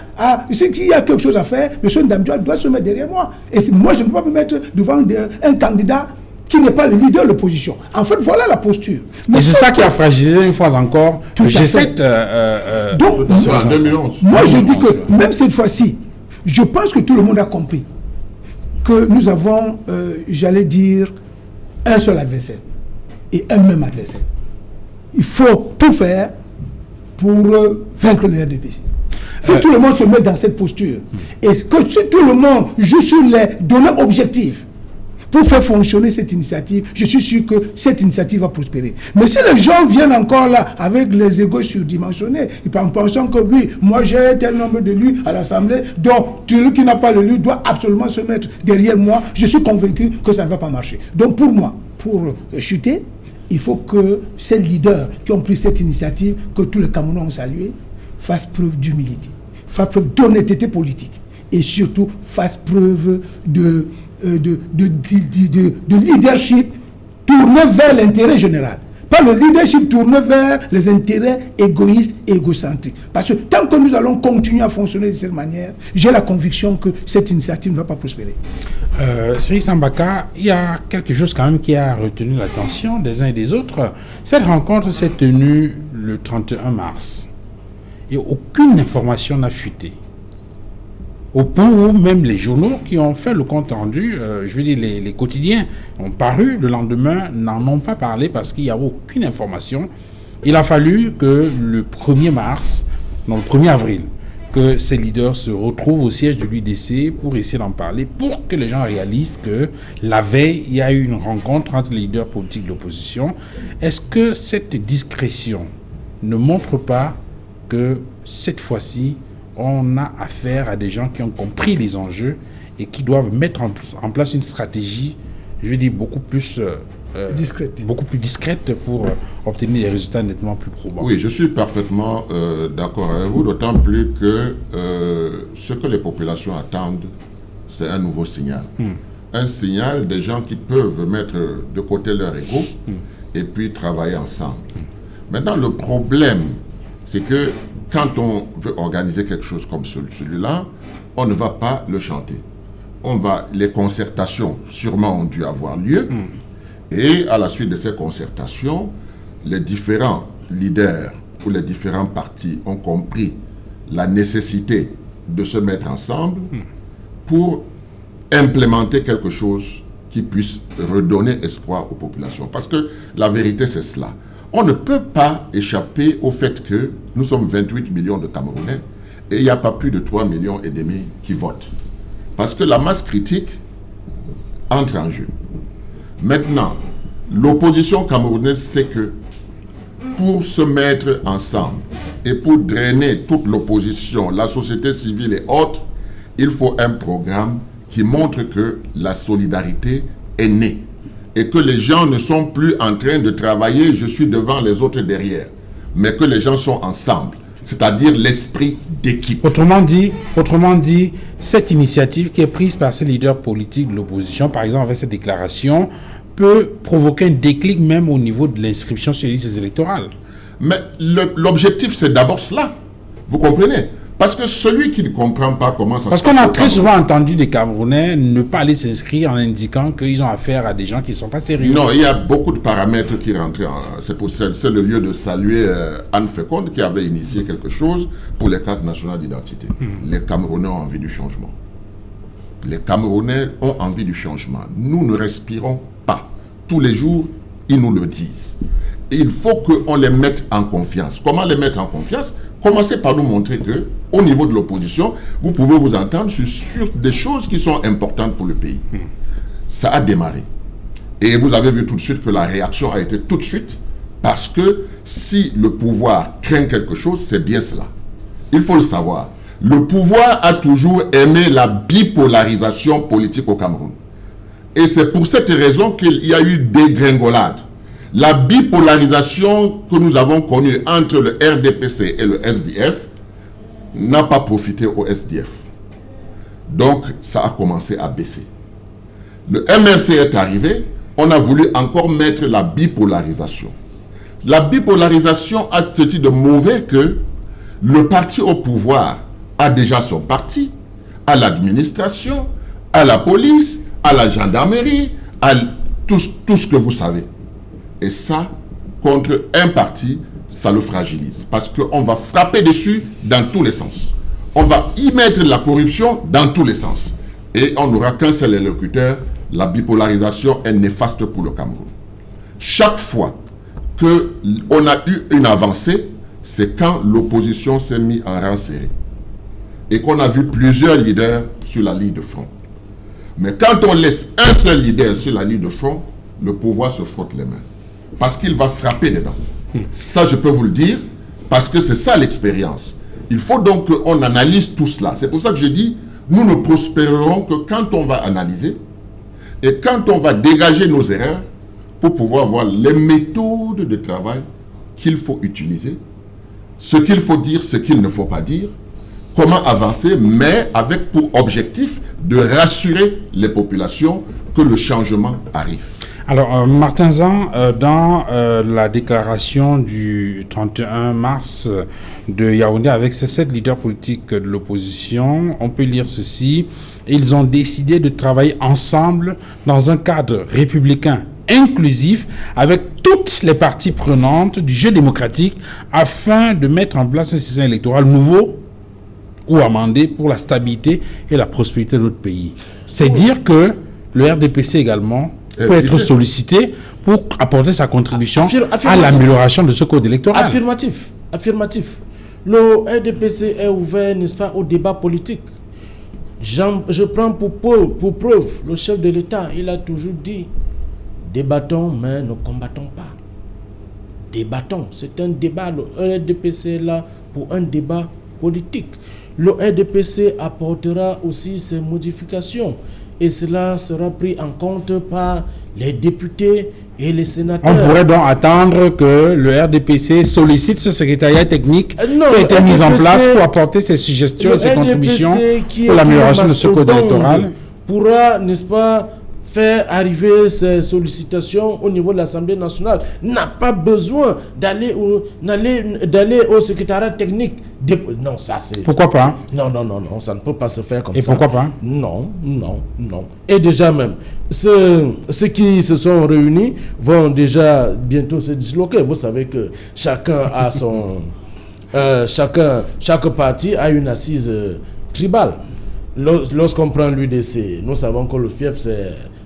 s'il y a quelque chose à faire, M. Dam Dioya doit se mettre derrière moi. Et moi, je ne peux pas me mettre devant un candidat qui n'est pas le leader de l'opposition. En fait, voilà la posture. Mais c'est ça qui a fragilisé une fois encore le G7. Donc, en 2011. Moi, je dis que même cette fois-ci, je pense que tout le monde a compris que nous avons, j'allais dire, un seul adversaire et un même adversaire. Il faut tout faire pour vaincre le RDPC. Si tout le monde se met dans cette posture, et que si tout le monde joue sur les données objectives pour faire fonctionner cette initiative, je suis sûr que cette initiative va prospérer. Mais si les gens viennent encore là avec les égos surdimensionnés, en pensant que oui, moi j'ai tel nombre d'élus à l'Assemblée, donc celui qui n'a pas l'élu doit absolument se mettre derrière moi, je suis convaincu que ça ne va pas marcher. Donc pour moi, pour chuter, il faut que ces leaders qui ont pris cette initiative, que tous les Camerounais ont salué, fassent preuve d'humilité, fassent preuve d'honnêteté politique et surtout fassent preuve de leadership tourné vers l'intérêt général. Pas le leadership tourné vers les intérêts égoïstes et égocentriques. Parce que tant que nous allons continuer à fonctionner de cette manière, j'ai la conviction que cette initiative ne va pas prospérer. Sri Sambaka, il y a quelque chose quand même qui a retenu l'attention des uns et des autres. Cette rencontre s'est tenue le 31 mars. Et aucune information n'a fuité. Au point où même les journaux qui ont fait le compte rendu, je veux dire les quotidiens, ont paru le lendemain, n'en ont pas parlé parce qu'il n'y a aucune information. Il a fallu que le 1er mars, non le 1er avril, que ces leaders se retrouvent au siège de l'UDC pour essayer d'en parler, pour que les gens réalisent que la veille, il y a eu une rencontre entre les leaders politiques de l'opposition. Est-ce que cette discrétion ne montre pas que cette fois-ci, on a affaire à des gens qui ont compris les enjeux et qui doivent mettre en place une stratégie, je veux dire, beaucoup plus discrète pour obtenir des résultats nettement plus probants. Oui, je suis parfaitement d'accord avec vous, d'autant plus que ce que les populations attendent, c'est un nouveau signal. Un signal des gens qui peuvent mettre de côté leur ego et puis travailler ensemble. Maintenant, le problème, c'est que quand on veut organiser quelque chose comme celui-là, on ne va pas le chanter. Les concertations sûrement ont dû avoir lieu. Et à la suite de ces concertations, les différents leaders ou les différents partis ont compris la nécessité de se mettre ensemble pour implémenter quelque chose qui puisse redonner espoir aux populations. Parce que la vérité, c'est cela. On ne peut pas échapper au fait que nous sommes 28 millions de Camerounais et il n'y a pas plus de 3,5 millions qui votent. Parce que la masse critique entre en jeu. Maintenant, l'opposition camerounaise sait que pour se mettre ensemble et pour drainer toute l'opposition, la société civile et autres, il faut un programme qui montre que la solidarité est née. Et que les gens ne sont plus en train de travailler, je suis devant, les autres derrière, mais que les gens sont ensemble, c'est-à-dire l'esprit d'équipe. Autrement dit, cette initiative qui est prise par ces leaders politiques de l'opposition, par exemple avec cette déclaration, peut provoquer un déclic même au niveau de l'inscription sur les listes électorales. Mais l'objectif, c'est d'abord cela, vous comprenez ? Parce que celui qui ne comprend pas comment ça se passe... Parce qu'on a très souvent entendu des Camerounais ne pas aller s'inscrire en indiquant qu'ils ont affaire à des gens qui ne sont pas sérieux. Non, il y a beaucoup de paramètres qui rentrent. C'est le lieu de saluer Anne Féconde qui avait initié quelque chose pour les cartes nationales d'identité. Les Camerounais ont envie du changement. Les Camerounais ont envie du changement. Nous ne respirons pas. Tous les jours, ils nous le disent. Et il faut qu'on les mette en confiance. Comment les mettre en confiance ? Commencez par nous montrer que, au niveau de l'opposition, vous pouvez vous entendre sur des choses qui sont importantes pour le pays. Ça a démarré. Et vous avez vu tout de suite que la réaction a été tout de suite, parce que si le pouvoir craint quelque chose, c'est bien cela. Il faut le savoir. Le pouvoir a toujours aimé la bipolarisation politique au Cameroun. Et c'est pour cette raison qu'il y a eu dégringolade. La bipolarisation que nous avons connue entre le RDPC et le SDF n'a pas profité au SDF. Donc, ça a commencé à baisser. Le MRC est arrivé, on a voulu encore mettre la bipolarisation. La bipolarisation a ce titre de mauvais que le parti au pouvoir a déjà son parti, à l'administration, à la police, à la gendarmerie, à tout ce que vous savez. Et ça, contre un parti, ça le fragilise. Parce qu'on va frapper dessus dans tous les sens. On va y mettre la corruption dans tous les sens. Et on n'aura qu'un seul élocuteur. La bipolarisation est néfaste pour le Cameroun. Chaque fois qu'on a eu une avancée, c'est quand l'opposition s'est mise en rang serré. Et qu'on a vu plusieurs leaders sur la ligne de front. Mais quand on laisse un seul leader sur la ligne de front, le pouvoir se frotte les mains. Parce qu'il va frapper dedans. Ça, je peux vous le dire, parce que c'est ça l'expérience. Il faut donc qu'on analyse tout cela. C'est pour ça que je dis, nous ne prospérerons que quand on va analyser et quand on va dégager nos erreurs pour pouvoir voir les méthodes de travail qu'il faut utiliser, ce qu'il faut dire, ce qu'il ne faut pas dire, comment avancer, mais avec pour objectif de rassurer les populations que le changement arrive. Alors, Martin Zan, dans la déclaration du 31 mars de Yaoundé avec ces 7 leaders politiques de l'opposition, on peut lire ceci: ils ont décidé de travailler ensemble dans un cadre républicain inclusif avec toutes les parties prenantes du jeu démocratique afin de mettre en place un système électoral nouveau ou amendé pour la stabilité et la prospérité de notre pays. C'est dire que le RDPC également peut être sollicité pour apporter sa contribution à l'amélioration de ce code électoral. Affirmatif. Le RDPC est ouvert, n'est-ce pas, au débat politique. Je prends pour preuve le chef de l'État. Il a toujours dit: débattons, mais ne combattons pas. Débattons. C'est un débat. Le RDPC est là pour un débat politique. Le RDPC apportera aussi ses modifications et cela sera pris en compte par les députés et les sénateurs. On pourrait donc attendre que le RDPC sollicite ce secrétariat technique qui a été mis en place pour apporter ses suggestions et ses contributions pour l'amélioration de ce code électoral. Pourra, n'est-ce pas, faire arriver ces sollicitations au niveau de l'Assemblée nationale. N'a pas besoin d'aller au secrétariat technique. Non, ça c'est... Pourquoi pas? Non, ça ne peut pas se faire comme ça. Et pourquoi pas? Non. Et déjà même, ceux qui se sont réunis vont déjà bientôt se disloquer. Vous savez que chacun a son... chaque parti a une assise tribale. Lorsqu'on prend l'UDC, nous savons que le fief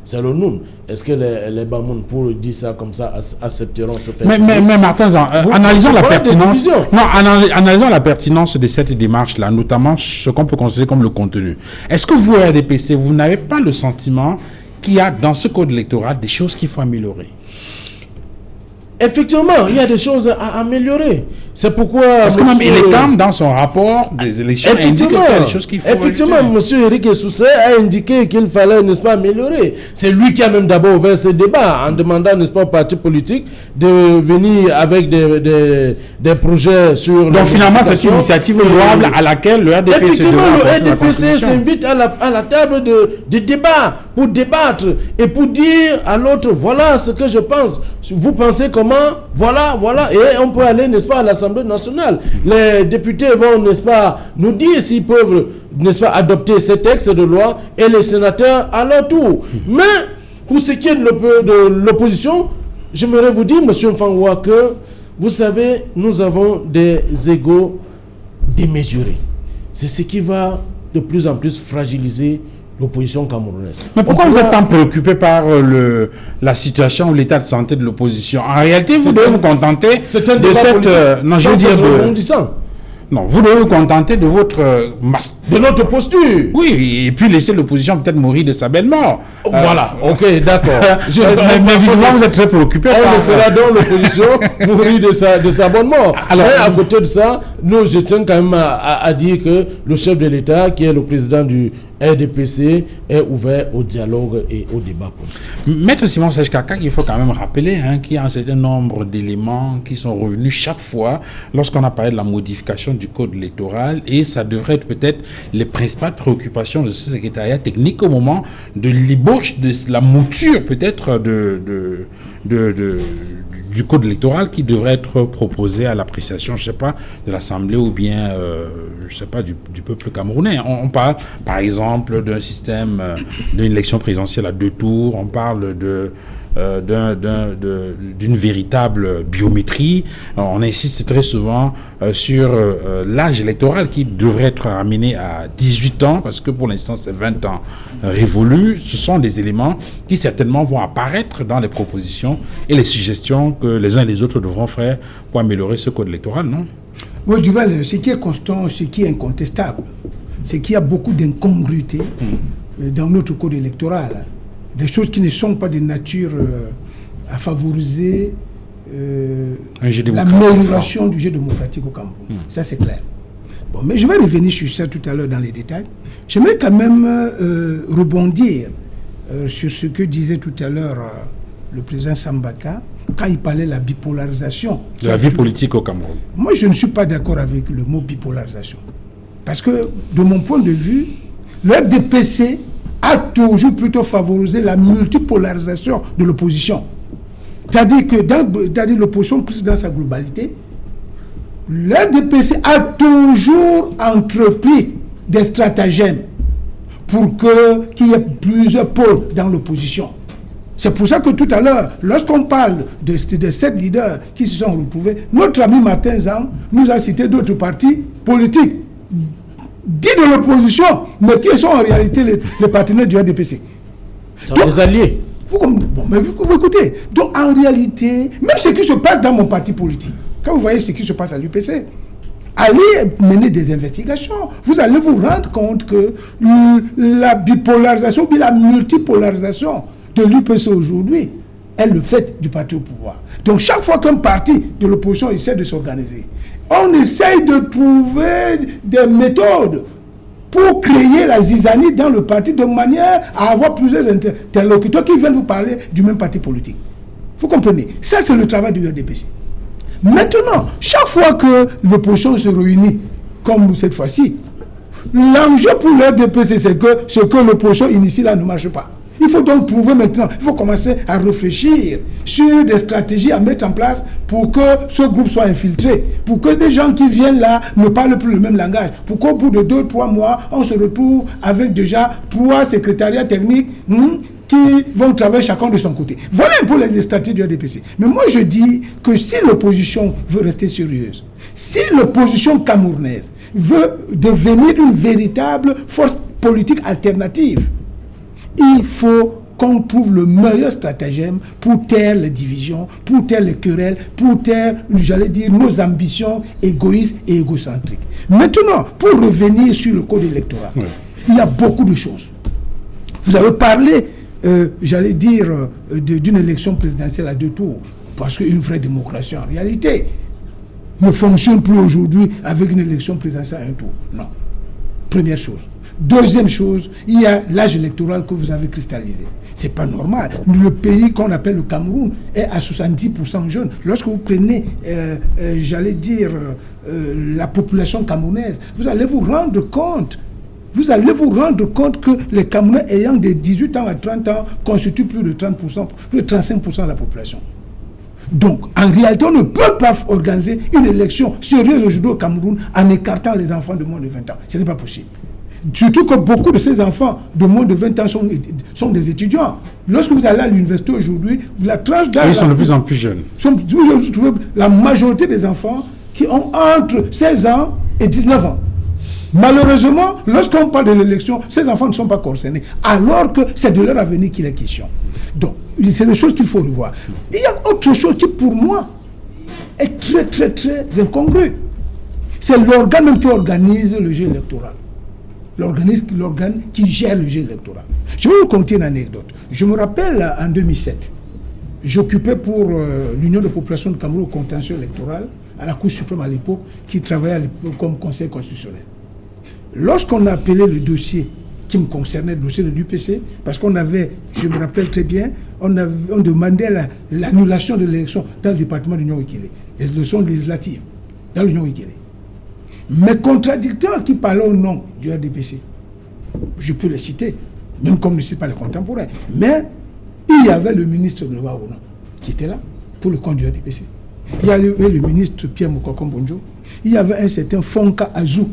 c'est le Noun. Est-ce que les Bamoun, pour dire ça comme ça, accepteront ce fait? Mais Martin, analysons la pertinence. Analysons la pertinence de cette démarche-là, notamment ce qu'on peut considérer comme le contenu. Est-ce que vous, RDPC, vous n'avez pas le sentiment qu'il y a dans ce code électoral des choses qu'il faut améliorer? Effectivement, il y a des choses à améliorer. C'est pourquoi... Parce que même Elecam, dans son rapport des élections, indique qu'il y a des choses qu'il faut effectivement, M. Eric Essoussé a indiqué qu'il fallait, n'est-ce pas, améliorer. C'est lui qui a même d'abord ouvert ce débat en demandant, n'est-ce pas, aux partis politiques de venir avec des projets sur... Donc finalement, c'est une initiative louable à laquelle le RDPC... Effectivement, le RDPC s'invite à la table de débat pour débattre et pour dire à l'autre, voilà ce que je pense. Vous pensez comment? Voilà, et on peut aller, n'est-ce pas, à l'Assemblée nationale. Les députés vont, n'est-ce pas, nous dire s'ils peuvent, n'est-ce pas, adopter ces textes de loi et les sénateurs à leur tour. Mais, pour ce qui est de l'opposition, j'aimerais vous dire, M. Mfangwa, que, vous savez, nous avons des égos démesurés. C'est ce qui va de plus en plus fragiliser l'opposition camerounaise. Mais pourquoi vous êtes tant préoccupé par la situation ou l'état de santé de l'opposition? En réalité, vous devez vous contenter de cette... non, je veux dire Non, vous devez vous contenter de votre de notre posture. Oui, et puis laisser l'opposition peut-être mourir de sa belle mort. Voilà, ok, d'accord. Mais visiblement, vous êtes très préoccupé. On laissera donc l'opposition mourir de sa bonne mort. Alors, mais à côté de ça, nous, je tiens quand même à dire que le chef de l'État, qui est le président du RDPC, est ouvert au dialogue et au débat politique. Maître Simon Serge Kaka, il faut quand même rappeler qu'il y a un certain nombre d'éléments qui sont revenus chaque fois lorsqu'on a parlé de la modification du code électoral, et ça devrait être peut-être les principales préoccupations de ce secrétariat technique au moment de l'ébauche de la mouture peut-être du code électoral qui devrait être proposé à l'appréciation, je ne sais pas, de l'Assemblée ou bien, je ne sais pas, du peuple camerounais. On parle, par exemple, d'un système d'une élection présidentielle à 2 tours, on parle d'une véritable biométrie. On insiste très souvent sur l'âge électoral qui devrait être ramené à 18 ans, parce que pour l'instant c'est 20 ans révolus. Ce sont des éléments qui certainement vont apparaître dans les propositions et les suggestions que les uns et les autres devront faire pour améliorer ce code électoral, non? Oui, Duval, ce qui est constant, ce qui est incontestable, c'est qu'il y a beaucoup d'incongruités dans notre code électoral. Des choses qui ne sont pas de nature à favoriser l'amélioration du jeu démocratique au Cameroun. Ça, c'est clair. Bon, mais je vais revenir sur ça tout à l'heure dans les détails. J'aimerais quand même rebondir sur ce que disait tout à l'heure le président Sambaka quand il parlait de la bipolarisation. De la vie politique au Cameroun. Moi, je ne suis pas d'accord avec le mot bipolarisation. Parce que, de mon point de vue, le FDPC a toujours plutôt favorisé la multipolarisation de l'opposition. C'est-à-dire que l'opposition prise dans sa globalité, le FDPC a toujours entrepris des stratagèmes pour qu'il y ait plusieurs pôles dans l'opposition. C'est pour ça que tout à l'heure, lorsqu'on parle de 7 leaders qui se sont retrouvés, notre ami Martin Zang nous a cité d'autres partis politiques dits de l'opposition, mais qui sont en réalité les partenaires du RDPC. Ce sont des alliés. Écoutez, donc en réalité, même ce qui se passe dans mon parti politique, quand vous voyez ce qui se passe à l'UPC, allez mener des investigations, vous allez vous rendre compte que la bipolarisation ou la multipolarisation de l'UPC aujourd'hui est le fait du parti au pouvoir. Donc chaque fois qu'un parti de l'opposition essaie de s'organiser, on essaye de trouver des méthodes pour créer la zizanie dans le parti de manière à avoir plusieurs interlocuteurs qui viennent vous parler du même parti politique. Vous comprenez? Ça, c'est le travail du RDPC. Maintenant, chaque fois que l'opposition se réunit, comme cette fois-ci, l'enjeu pour le RDPC, c'est que ce que l'opposition initie là ne marche pas. Il faut donc trouver maintenant, il faut commencer à réfléchir sur des stratégies à mettre en place pour que ce groupe soit infiltré, pour que des gens qui viennent là ne parlent plus le même langage, pour qu'au bout de 2-3 mois, on se retrouve avec déjà 3 secrétariats techniques qui vont travailler chacun de son côté. Voilà un peu les stratégies du RDPC. Mais moi je dis que si l'opposition veut rester sérieuse, si l'opposition camerounaise veut devenir une véritable force politique alternative, il faut qu'on trouve le meilleur stratagème pour taire les divisions, pour taire les querelles, pour taire, j'allais dire, nos ambitions égoïstes et égocentriques. Maintenant, pour revenir sur le code électoral, il y a beaucoup de choses. Vous avez parlé, j'allais dire, d'une élection présidentielle à 2 tours, parce qu'une vraie démocratie, en réalité, ne fonctionne plus aujourd'hui avec une élection présidentielle à 1 tour. Non. Première chose. Deuxième chose, il y a l'âge électoral que vous avez cristallisé. C'est pas normal. Le pays qu'on appelle le Cameroun est à 70% jeune. Lorsque vous prenez, j'allais dire, la population camerounaise, vous allez vous rendre compte que les Camerounais ayant de 18 ans à 30 ans constituent plus de 30%, plus de 35% de la population. Donc, en réalité, on ne peut pas organiser une élection sérieuse aujourd'hui au Cameroun en écartant les enfants de moins de 20 ans. Ce n'est pas possible. Surtout que beaucoup de ces enfants de moins de 20 ans sont des étudiants. Lorsque vous allez à l'université aujourd'hui, la tranche d'âge... Ils sont de plus en plus jeunes. Vous trouvez la majorité des enfants qui ont entre 16 ans et 19 ans. Malheureusement, lorsqu'on parle de l'élection, ces enfants ne sont pas concernés, alors que c'est de leur avenir qu'il est question. Donc, c'est des choses qu'il faut revoir. Il y a autre chose qui, pour moi, est très, très, très incongrue. C'est l'organe même qui organise le jeu électoral. L'organe qui gère le jeu électoral. Je vais vous conter une anecdote. Je me rappelle en 2007, j'occupais pour l'Union de population de Cameroun au contentieux électoral à la Cour suprême à l'époque, qui travaillait à l'époque comme conseil constitutionnel. Lorsqu'on a appelé le dossier qui me concernait, le dossier de l'UPC, parce qu'on avait, je me rappelle très bien, on demandait l'annulation de l'élection dans le département de l'Union Wikélé, les élections législatives dans l'Union Wikélé. Mes contradicteurs qui parlaient au nom du RDPC, je peux les citer, même comme ne cite pas les contemporains, mais il y avait le ministre de Waouna qui était là pour le compte du RDPC. Il y avait le ministre Pierre Moukoko-Mbonjo, il y avait un certain Fonka Azou,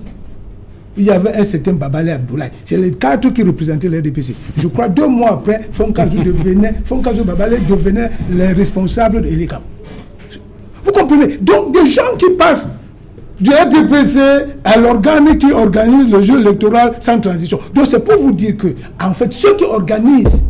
il y avait un certain Babale Abdoulaye. C'est les quatre qui représentaient le RDPC. Je crois 2 mois après, Fonka Azou Babale devenaient les responsables de l'ELECAM. Vous comprenez? Donc des gens qui passent du RDPC à l'organe qui organise le jeu électoral sans transition. Donc c'est pour vous dire que, en fait, ceux qui organisent,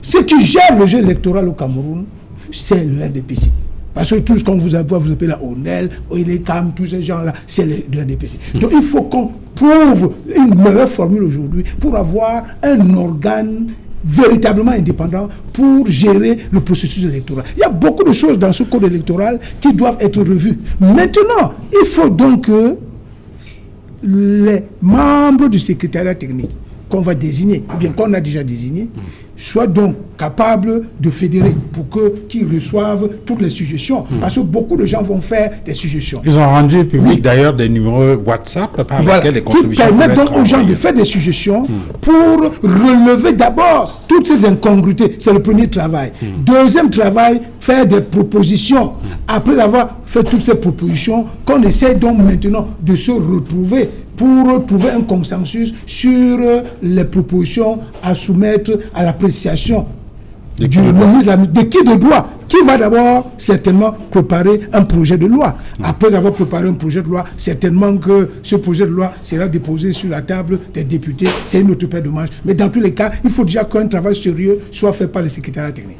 ceux qui gèrent le jeu électoral au Cameroun, c'est le RDPC. Parce que tout ce qu'on vous appelle la ONEL, l'ELECAM, tous ces gens-là, c'est le RDPC. Donc il faut qu'on trouve une meilleure formule aujourd'hui pour avoir un organe véritablement indépendant pour gérer le processus électoral. Il y a beaucoup de choses dans ce code électoral qui doivent être revues. Maintenant, il faut donc que les membres du secrétariat technique qu'on va désigner, ou bien qu'on a déjà désigné, soient donc capables de fédérer pour qu'ils reçoivent toutes les suggestions. Parce que beaucoup de gens vont faire des suggestions. Ils ont rendu public d'ailleurs des numéros WhatsApp par lesquels les contributions qui permettent donc aux gens de faire des suggestions pour relever d'abord toutes ces incongruités. C'est le premier travail. Deuxième travail, faire des propositions. Après avoir fait toutes ces propositions, qu'on essaie donc maintenant de se retrouver pour trouver un consensus sur les propositions à soumettre à l'appréciation du ministre de qui de droit, qui va d'abord certainement préparer un projet de loi. Après avoir préparé un projet de loi, certainement que ce projet de loi sera déposé sur la table des députés. C'est une autre paire de manches. Mais dans tous les cas, il faut déjà qu'un travail sérieux soit fait par le secrétariat technique.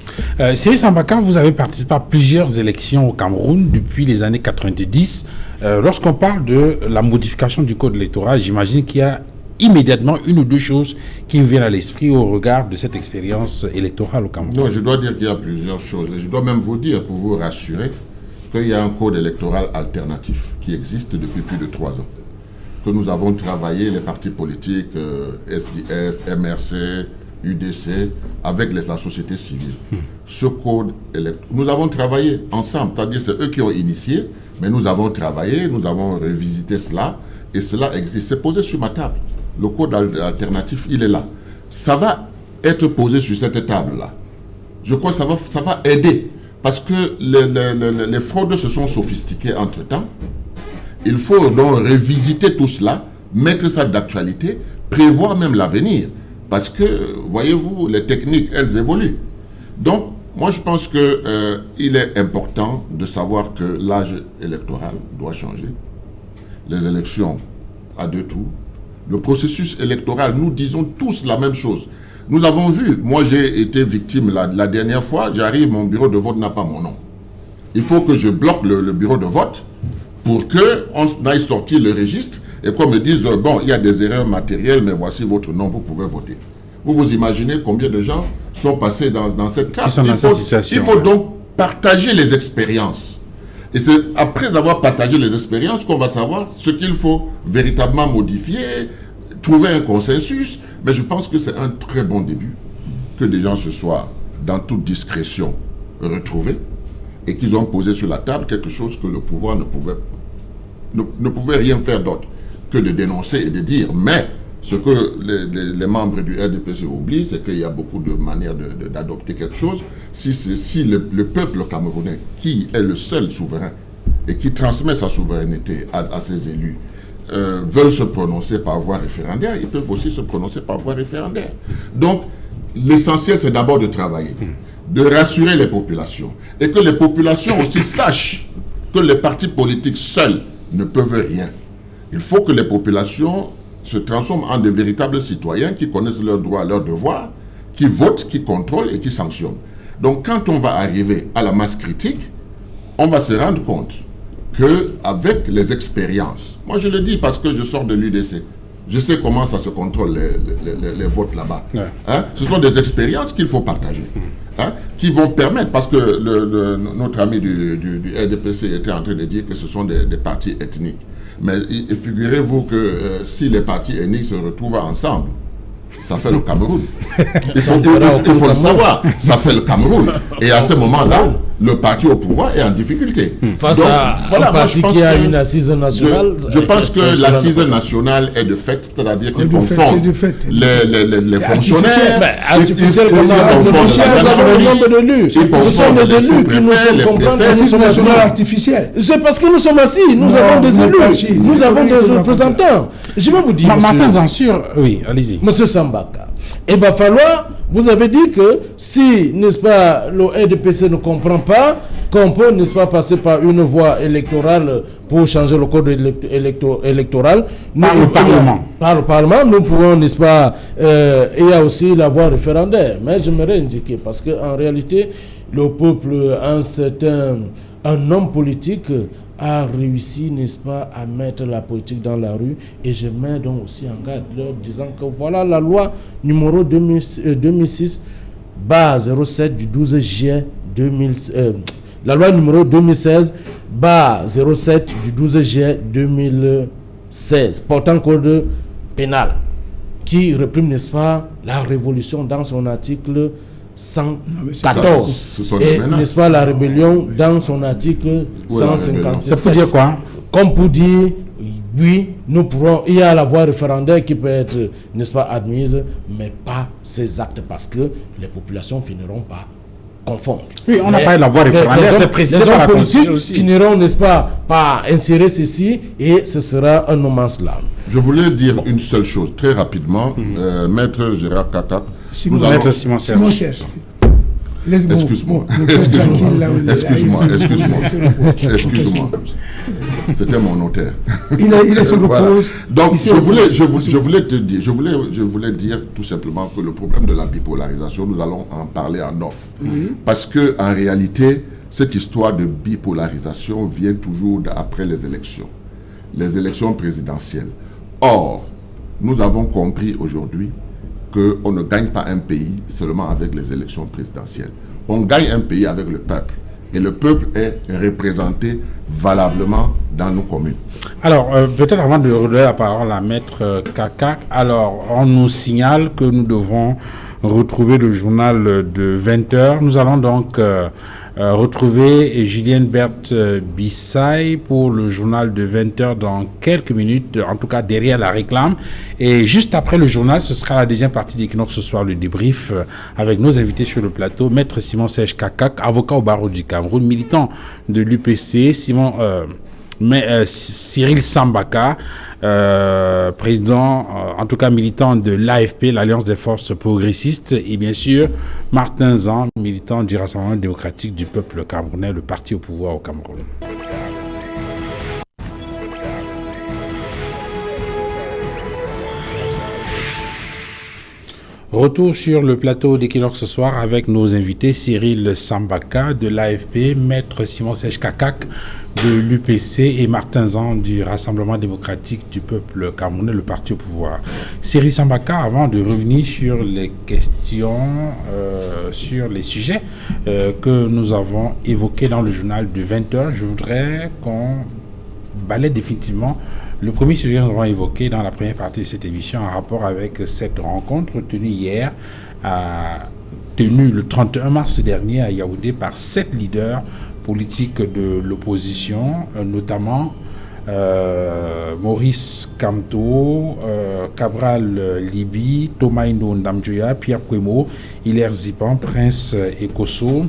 Cyril Sambaka, vous avez participé à plusieurs élections au Cameroun depuis les années 90. Lorsqu'on parle de la modification du code électoral, j'imagine qu'il y a immédiatement une ou deux choses qui me viennent à l'esprit au regard de cette expérience électorale au Cameroun. Non, je dois dire qu'il y a plusieurs choses. Et je dois même vous dire, pour vous rassurer, qu'il y a un code électoral alternatif qui existe depuis plus de 3 ans. Que nous avons travaillé, les partis politiques, SDF, MRC, UDC, avec la société civile. Ce code électoral, nous avons travaillé ensemble, c'est-à-dire c'est eux qui ont initié, mais nous avons travaillé, nous avons revisité cela, et cela existe. C'est posé sur ma table. Le code alternatif, il est là. Ça va être posé sur cette table-là. Je crois que ça va aider. Parce que les fraudes se sont sophistiquées entre-temps. Il faut donc revisiter tout cela, mettre ça d'actualité, prévoir même l'avenir. Parce que, voyez-vous, les techniques, elles évoluent. Donc, moi, je pense qu'il est important de savoir que l'âge électoral doit changer. Les élections à 2 tours. Le processus électoral, nous disons tous la même chose. Nous avons vu, moi j'ai été victime la dernière fois, j'arrive, mon bureau de vote n'a pas mon nom. Il faut que je bloque le bureau de vote pour qu'on aille sortir le registre et qu'on me dise, bon, il y a des erreurs matérielles, mais voici votre nom, vous pouvez voter. Vous imaginez combien de gens sont passés dans cette case. Il faut donc partager les expériences. Et c'est après avoir partagé les expériences qu'on va savoir ce qu'il faut véritablement modifier, trouver un consensus. Mais je pense que c'est un très bon début, que des gens se soient, dans toute discrétion, retrouvés et qu'ils ont posé sur la table quelque chose que le pouvoir ne pouvait rien faire d'autre que de dénoncer et de dire. Mais ce que les membres du RDPC oublient, c'est qu'il y a beaucoup de manières d'adopter quelque chose. Si le peuple camerounais, qui est le seul souverain et qui transmet sa souveraineté à ses élus, veulent se prononcer par voie référendaire, ils peuvent aussi se prononcer par voie référendaire. Donc, l'essentiel, c'est d'abord de travailler, de rassurer les populations, et que les populations aussi sachent que les partis politiques seuls ne peuvent rien. Il faut que les populations se transforment en de véritables citoyens qui connaissent leurs droits, leurs devoirs, qui votent, qui contrôlent et qui sanctionnent. Donc quand on va arriver à la masse critique, on va se rendre compte qu'avec les expériences, moi je le dis parce que je sors de l'UDC, je sais comment ça se contrôle les votes là-bas. Ouais. Hein? Ce sont des expériences qu'il faut partager, hein? Qui vont permettre, parce que notre ami du RDPC était en train de dire que ce sont des partis ethniques. Mais figurez-vous que si les partis ethniques se retrouvent ensemble, ça fait le Cameroun. Il faut le savoir. Ça fait le Cameroun. Et à ce moment-là, le parti au pouvoir est en difficulté. Face à un parti qui a une assise nationale. Je pense que l'assise nationale est de fait, c'est-à-dire qu'il confond les fonctionnaires. Artificiel comme le nombre d'élus. Ce sont des élus qui nous font comprendre l'assise nationale artificielle. C'est parce que nous sommes assis. Nous avons des élus. Nous avons des représentants. Je vais vous dire. Martin Zansur, oui, allez-y. Monsieur Sambaka, il va falloir, vous avez dit que si, n'est-ce pas, le RDPC ne comprend pas qu'on peut, n'est-ce pas, passer par une voie électorale pour changer le code électoral. Par le Parlement, nous pouvons, n'est-ce pas, il y a aussi la voie référendaire. Mais j'aimerais indiquer, parce qu'en réalité, le peuple, un homme politique a réussi, n'est-ce pas, à mettre la politique dans la rue. Et je mets donc aussi en garde, disant que voilà la loi numéro 2006, barre 07 du 12 juillet 2000, la loi numéro 2016, barre 07 du 12 juillet 2016, portant code pénal, qui réprime, n'est-ce pas, la révolution dans son article 114 et n'est-ce pas la rébellion dans son article 157. C'est pour dire quoi? Comme pour dire oui, nous pourrons, il y a la voie référendaire qui peut être, n'est-ce pas, admise, mais pas ces actes, parce que les populations finiront par confondre. Oui, on n'a pas eu la voie référendaire, c'est précisé par la Constitution aussi. Finiront, n'est-ce pas, par insérer ceci, et ce sera un no man's land. Je voulais dire une seule chose, très rapidement, Maître Gérard Kakak. Maître Simon Serge. Excuse-moi. C'était mon notaire. Il se repose. Voilà. Donc, je voulais te dire, je voulais dire tout simplement que le problème de la bipolarisation, nous allons en parler en off. Parce que, en réalité, cette histoire de bipolarisation vient toujours après les élections présidentielles. Or, nous avons compris aujourd'hui qu'on ne gagne pas un pays seulement avec les élections présidentielles. On gagne un pays avec le peuple. Et le peuple est représenté valablement dans nos communes. Alors, peut-être avant de redonner la parole à Maître Kakak, alors, on nous signale que nous devons retrouver le journal de 20h. Nous allons donc retrouver Julienne Berthe Bissaï pour le journal de 20h dans quelques minutes, en tout cas derrière la réclame. Et juste après le journal, ce sera la deuxième partie d'Equinox ce soir, le débrief avec nos invités sur le plateau. Maître Simon Serge Kakak, avocat au barreau du Cameroun, militant de l'UPC, Cyril Sambaka, président, en tout cas militant de l'AFP, l'Alliance des forces progressistes, et bien sûr Martin Zan, militant du Rassemblement démocratique du peuple camerounais, le parti au pouvoir au Cameroun. Retour sur le plateau d'Equinox ce soir avec nos invités Cyril Sambaka de l'AFP, Maître Simon Serge Kakak de l'UPC et Martin Zan du Rassemblement démocratique du peuple camerounais, le parti au pouvoir. Cyril Sambaka, avant de revenir sur les questions, sur les sujets que nous avons évoqués dans le journal de 20h, je voudrais qu'on balaie définitivement le premier sujet que nous avons évoqué dans la première partie de cette émission en rapport avec cette rencontre tenue hier, tenue le 31 mars dernier à Yaoundé par 7 leaders politiques de l'opposition, notamment Maurice Kamto, Cabral Libi, Thomas Indo Ndamjoya, Pierre Kwemo, Hilaire Zipan, Prince Ekosso.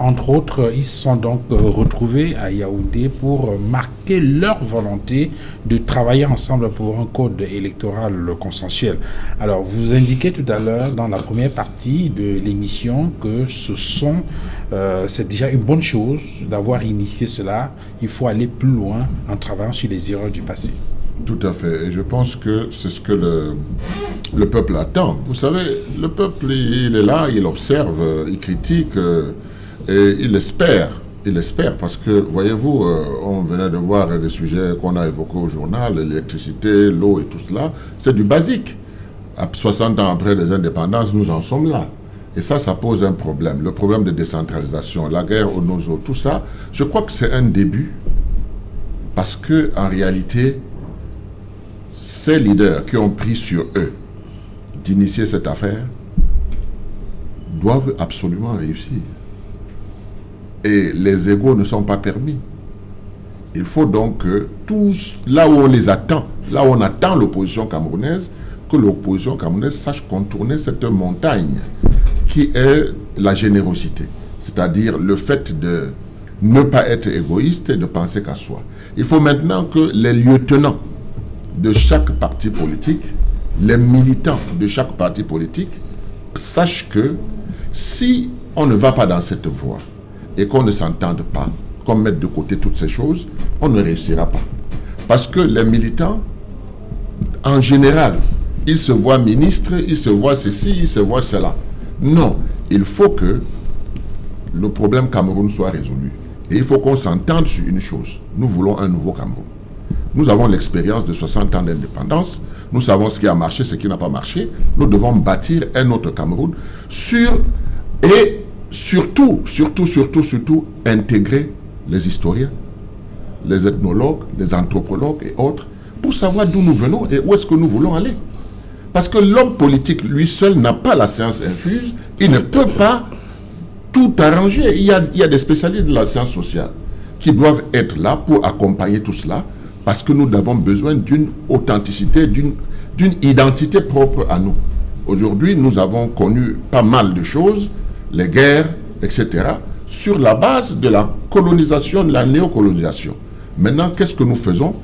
Entre autres, ils se sont donc retrouvés à Yaoundé pour marquer leur volonté de travailler ensemble pour un code électoral consensuel. Alors, vous indiquez tout à l'heure dans la première partie de l'émission que c'est déjà une bonne chose d'avoir initié cela. Il faut aller plus loin en travaillant sur les erreurs du passé. Tout à fait. Et je pense que c'est ce que le peuple attend. Vous savez, le peuple, il est là, il observe, il critique et il espère Il espère, parce que, voyez-vous, on venait de voir des sujets qu'on a évoqués au journal, l'électricité, l'eau et tout cela. C'est du basique. 60 ans après les indépendances, nous en sommes là. Et ça pose un problème. Le problème de décentralisation, la guerre au Nozo, tout ça, je crois que c'est un début. Parce que, en réalité, ces leaders qui ont pris sur eux d'initier cette affaire doivent absolument réussir. Et les égos ne sont pas permis. Il faut donc que tous, là où on les attend, là où on attend l'opposition camerounaise, que l'opposition camerounaise sache contourner cette montagne qui est la générosité. C'est-à-dire le fait de ne pas être égoïste et de penser qu'à soi. Il faut maintenant que les lieutenants de chaque parti politique, les militants de chaque parti politique, sachent que si on ne va pas dans cette voie et qu'on ne s'entende pas, qu'on mette de côté toutes ces choses, on ne réussira pas. Parce que les militants, en général, ils se voient ministres, ils se voient ceci, ils se voient cela. Non, il faut que le problème Cameroun soit résolu. Et il faut qu'on s'entende sur une chose. Nous voulons un nouveau Cameroun. Nous avons l'expérience de 60 ans d'indépendance. Nous savons ce qui a marché, ce qui n'a pas marché. Nous devons bâtir un autre Cameroun et surtout, intégrer les historiens, les ethnologues, les anthropologues et autres pour savoir d'où nous venons et où est-ce que nous voulons aller. Parce que l'homme politique, lui seul, n'a pas la science infuse. Il ne peut pas tout arranger. Il y a des spécialistes de la science sociale qui doivent être là pour accompagner tout cela parce que nous avons besoin d'une authenticité, d'une identité propre à nous. Aujourd'hui, nous avons connu pas mal de choses, les guerres, etc., sur la base de la colonisation, de la néocolonisation. Maintenant, qu'est-ce que nous faisons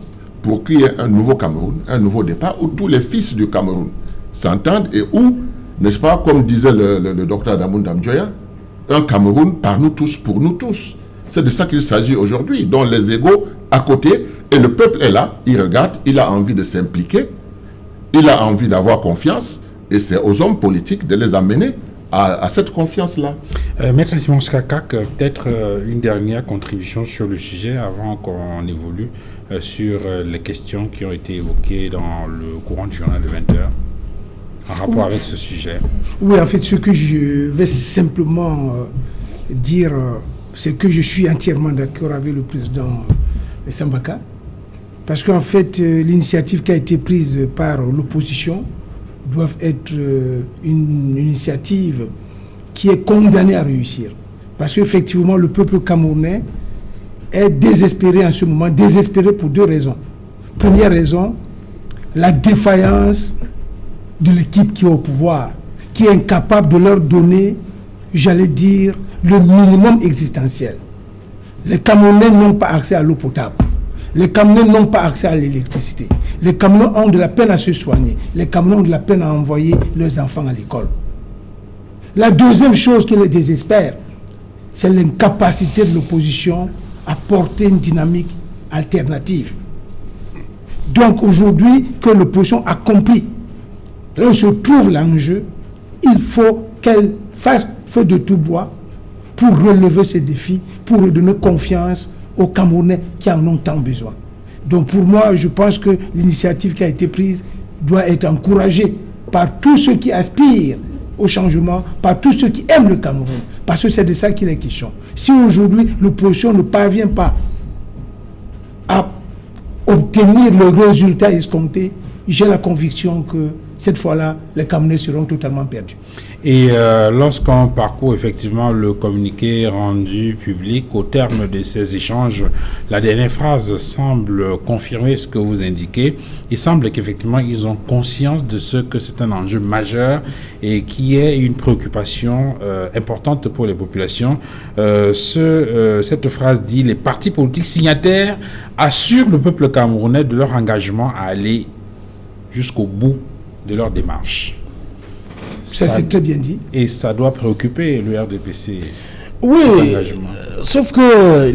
pour qu'il y ait un nouveau Cameroun, un nouveau départ, où tous les fils du Cameroun s'entendent et où, n'est-ce pas, comme disait le docteur Damoun Damdjoya, un Cameroun par nous tous, pour nous tous. C'est de ça qu'il s'agit aujourd'hui, dont les égos à côté, et le peuple est là, il regarde, il a envie de s'impliquer, il a envie d'avoir confiance, et c'est aux hommes politiques de les amener à cette confiance-là. Maître Simon Skakak, peut-être une dernière contribution sur le sujet avant qu'on évolue sur les questions qui ont été évoquées dans le courant du journal de 20h en rapport avec ce sujet. Oui, en fait, ce que je vais simplement dire, c'est que je suis entièrement d'accord avec le président Sambaka, parce qu'en fait, l'initiative qui a été prise par l'opposition doit être une initiative qui est condamnée à réussir. Parce qu'effectivement, le peuple camerounais est désespéré en ce moment, désespéré pour deux raisons. Première raison, la défaillance de l'équipe qui est au pouvoir, qui est incapable de leur donner, j'allais dire, le minimum existentiel. Les Camerounais n'ont pas accès à l'eau potable. Les Camerounais n'ont pas accès à l'électricité. Les Camerounais ont de la peine à se soigner. Les Camerounais ont de la peine à envoyer leurs enfants à l'école. La deuxième chose qui les désespère, c'est l'incapacité de l'opposition à porter une dynamique alternative. Donc aujourd'hui, que l'opposition a compris, là où se trouve l'enjeu, il faut qu'elle fasse feu de tout bois pour relever ces défis, pour redonner confiance aux Camerounais qui en ont tant besoin. Donc pour moi, je pense que l'initiative qui a été prise doit être encouragée par tous ceux qui aspirent au changement, par tous ceux qui aiment le Cameroun, parce que c'est de ça qu'il est question. Si aujourd'hui l'opposition ne parvient pas à obtenir le résultat escompté, j'ai la conviction que cette fois-là, les Camerounais seront totalement perdus. Et lorsqu'on parcourt effectivement le communiqué rendu public, au terme de ces échanges, la dernière phrase semble confirmer ce que vous indiquez. Il semble qu'effectivement, ils ont conscience de ce que c'est un enjeu majeur et qui est une préoccupation importante pour les populations. Cette phrase dit « Les partis politiques signataires assurent le peuple camerounais de leur engagement à aller jusqu'au bout de leur démarche ». Ça c'est très bien dit. Et ça doit préoccuper le RDPC. Oui, sauf que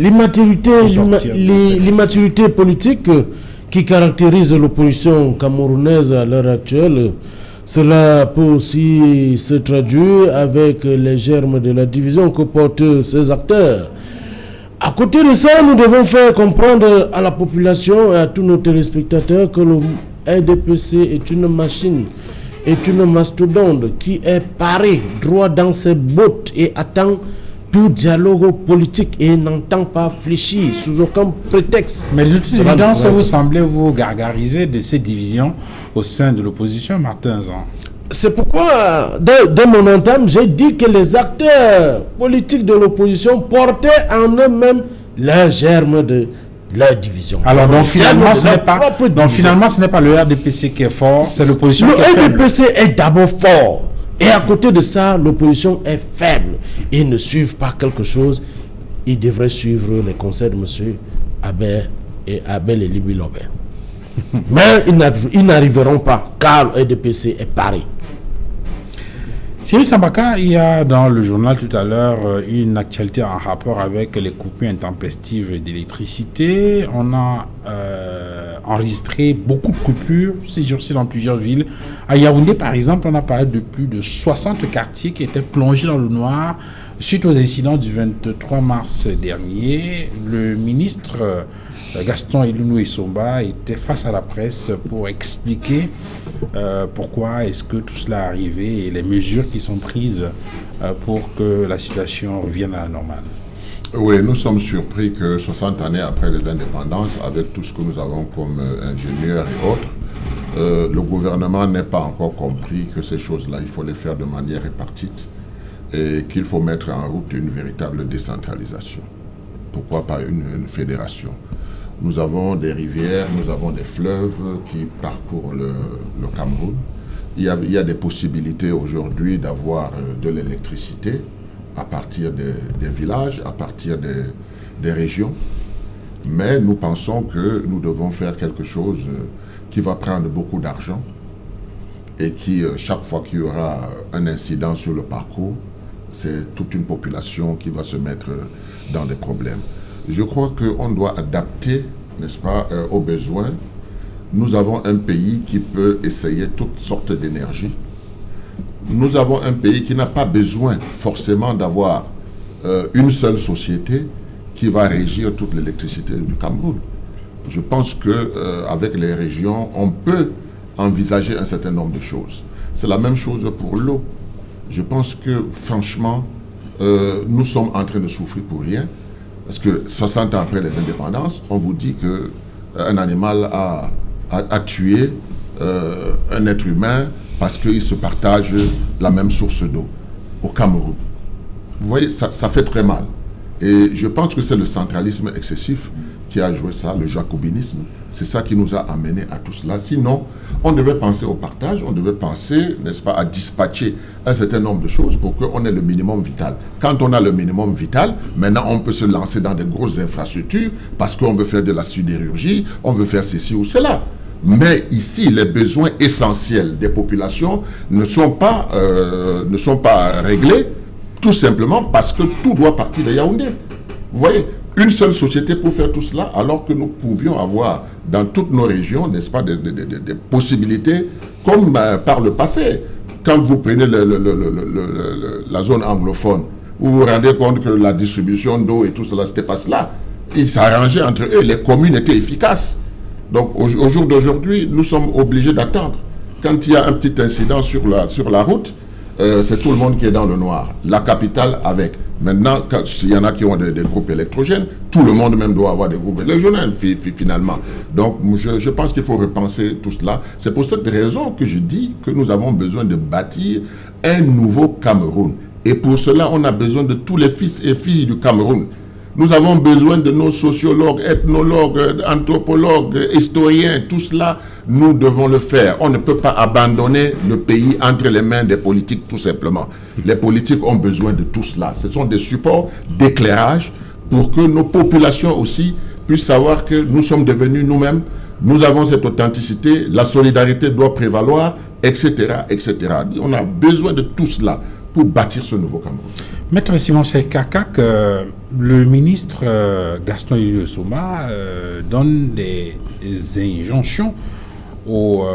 l'immaturité politique qui caractérise l'opposition camerounaise à l'heure actuelle, cela peut aussi se traduire avec les germes de la division que portent ces acteurs. À côté de ça, nous devons faire comprendre à la population et à tous nos téléspectateurs que le RDPC est une machine, est une mastodonte qui est parée droit dans ses bottes et attend tout dialogue politique et n'entend pas fléchir sous aucun prétexte. Mais de toute évidence, vous semblez vous gargariser de ces divisions au sein de l'opposition, Martin Zan. C'est pourquoi, dès mon entame, j'ai dit que les acteurs politiques de l'opposition portaient en eux-mêmes leur germe de leur division. Alors, donc finalement, ce n'est pas le RDPC qui est fort, c'est l'opposition qui est faible. Le RDPC est d'abord fort. Et à côté de ça, l'opposition est faible. Ils ne suivent pas quelque chose. Ils devraient suivre les conseils de M. Abel et Libby Lobert. Mais ils n'arriveront pas, car le RDPC est paré. Cyril Sambaka, il y a dans le journal tout à l'heure une actualité en rapport avec les coupures intempestives d'électricité. On a enregistré beaucoup de coupures ces jours-ci dans plusieurs villes. À Yaoundé, par exemple, on a parlé de plus de 60 quartiers qui étaient plongés dans le noir suite aux incidents du 23 mars dernier. Le ministre Gaston Elunou Essomba était face à la presse pour expliquer pourquoi est-ce que tout cela est arrivé et les mesures qui sont prises pour que la situation revienne à la normale. Oui, nous sommes surpris que 60 années après les indépendances, avec tout ce que nous avons comme ingénieurs et autres, le gouvernement n'ait pas encore compris que ces choses-là, il faut les faire de manière répartite et qu'il faut mettre en route une véritable décentralisation. Pourquoi pas une fédération? Nous avons des rivières, nous avons des fleuves qui parcourent le Cameroun. Il y a des possibilités aujourd'hui d'avoir de l'électricité à partir des villages, à partir des régions. Mais nous pensons que nous devons faire quelque chose qui va prendre beaucoup d'argent et qui, chaque fois qu'il y aura un incident sur le parcours, c'est toute une population qui va se mettre dans des problèmes. Je crois qu'on doit adapter, n'est-ce pas, aux besoins. Nous avons un pays qui peut essayer toutes sortes d'énergie. Nous avons un pays qui n'a pas besoin forcément d'avoir une seule société qui va régir toute l'électricité du Cameroun. Je pense qu'avec les régions, on peut envisager un certain nombre de choses. C'est la même chose pour l'eau. Je pense que, franchement, nous sommes en train de souffrir pour rien. Parce que 60 ans après les indépendances, on vous dit qu'un animal a tué un être humain parce qu'il se partage la même source d'eau au Cameroun. Vous voyez, ça fait très mal. Et je pense que c'est le centralisme excessif qui a joué ça, le jacobinisme. C'est ça qui nous a amenés à tout cela. Sinon, on devait penser au partage, on devait penser, n'est-ce pas, à dispatcher un certain nombre de choses pour qu'on ait le minimum vital. Quand on a le minimum vital, maintenant on peut se lancer dans des grosses infrastructures parce qu'on veut faire de la sidérurgie, on veut faire ceci ou cela. Mais ici, les besoins essentiels des populations ne sont pas réglés, tout simplement parce que tout doit partir de Yaoundé. Vous voyez, une seule société pour faire tout cela, alors que nous pouvions avoir dans toutes nos régions, n'est-ce pas, des possibilités comme par le passé. Quand vous prenez la zone anglophone, vous vous rendez compte que la distribution d'eau et tout cela, c'était pas cela. Ils s'arrangeaient entre eux, les communes étaient efficaces. Donc au jour d'aujourd'hui, nous sommes obligés d'attendre. Quand il y a un petit incident sur la route, c'est tout le monde qui est dans le noir. La capitale avec. Maintenant, s'il y en a qui ont des groupes électrogènes, tout le monde même doit avoir des groupes électrogènes finalement. Donc je pense qu'il faut repenser tout cela. C'est pour cette raison que je dis que nous avons besoin de bâtir un nouveau Cameroun. Et pour cela, on a besoin de tous les fils et filles du Cameroun. Nous avons besoin de nos sociologues, ethnologues, anthropologues, historiens, tout cela, nous devons le faire. On ne peut pas abandonner le pays entre les mains des politiques, tout simplement. Les politiques ont besoin de tout cela. Ce sont des supports d'éclairage pour que nos populations aussi puissent savoir que nous sommes devenus nous-mêmes, nous avons cette authenticité, la solidarité doit prévaloir, etc., etc. On a besoin de tout cela pour bâtir ce nouveau Cameroun. Maître Simon Selkakak, le ministre Gaston Elunou Essomba donne des injonctions aux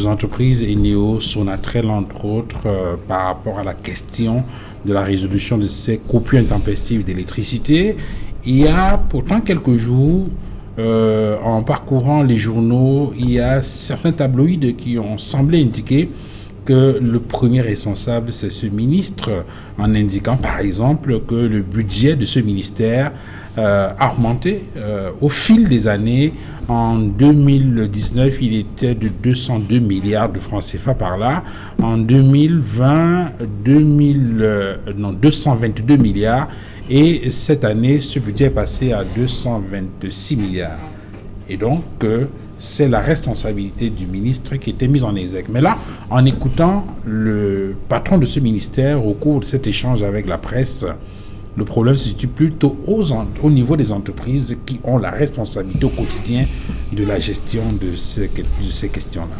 entreprises Eneo, Sonatrel, entre autres, par rapport à la question de la résolution de ces coupures intempestives d'électricité. Il y a pourtant quelques jours, en parcourant les journaux, il y a certains tabloïds qui ont semblé indiquer que le premier responsable, c'est ce ministre, en indiquant par exemple que le budget de ce ministère a augmenté au fil des années. En 2019, il était de 202 milliards de francs CFA par là. En 2020, 222 milliards. Et cette année, ce budget est passé à 226 milliards. Et donc, c'est la responsabilité du ministre qui était mise en exergue. Mais là, en écoutant le patron de ce ministère au cours de cet échange avec la presse, le problème se situe plutôt au niveau des entreprises qui ont la responsabilité au quotidien de la gestion de ces questions-là.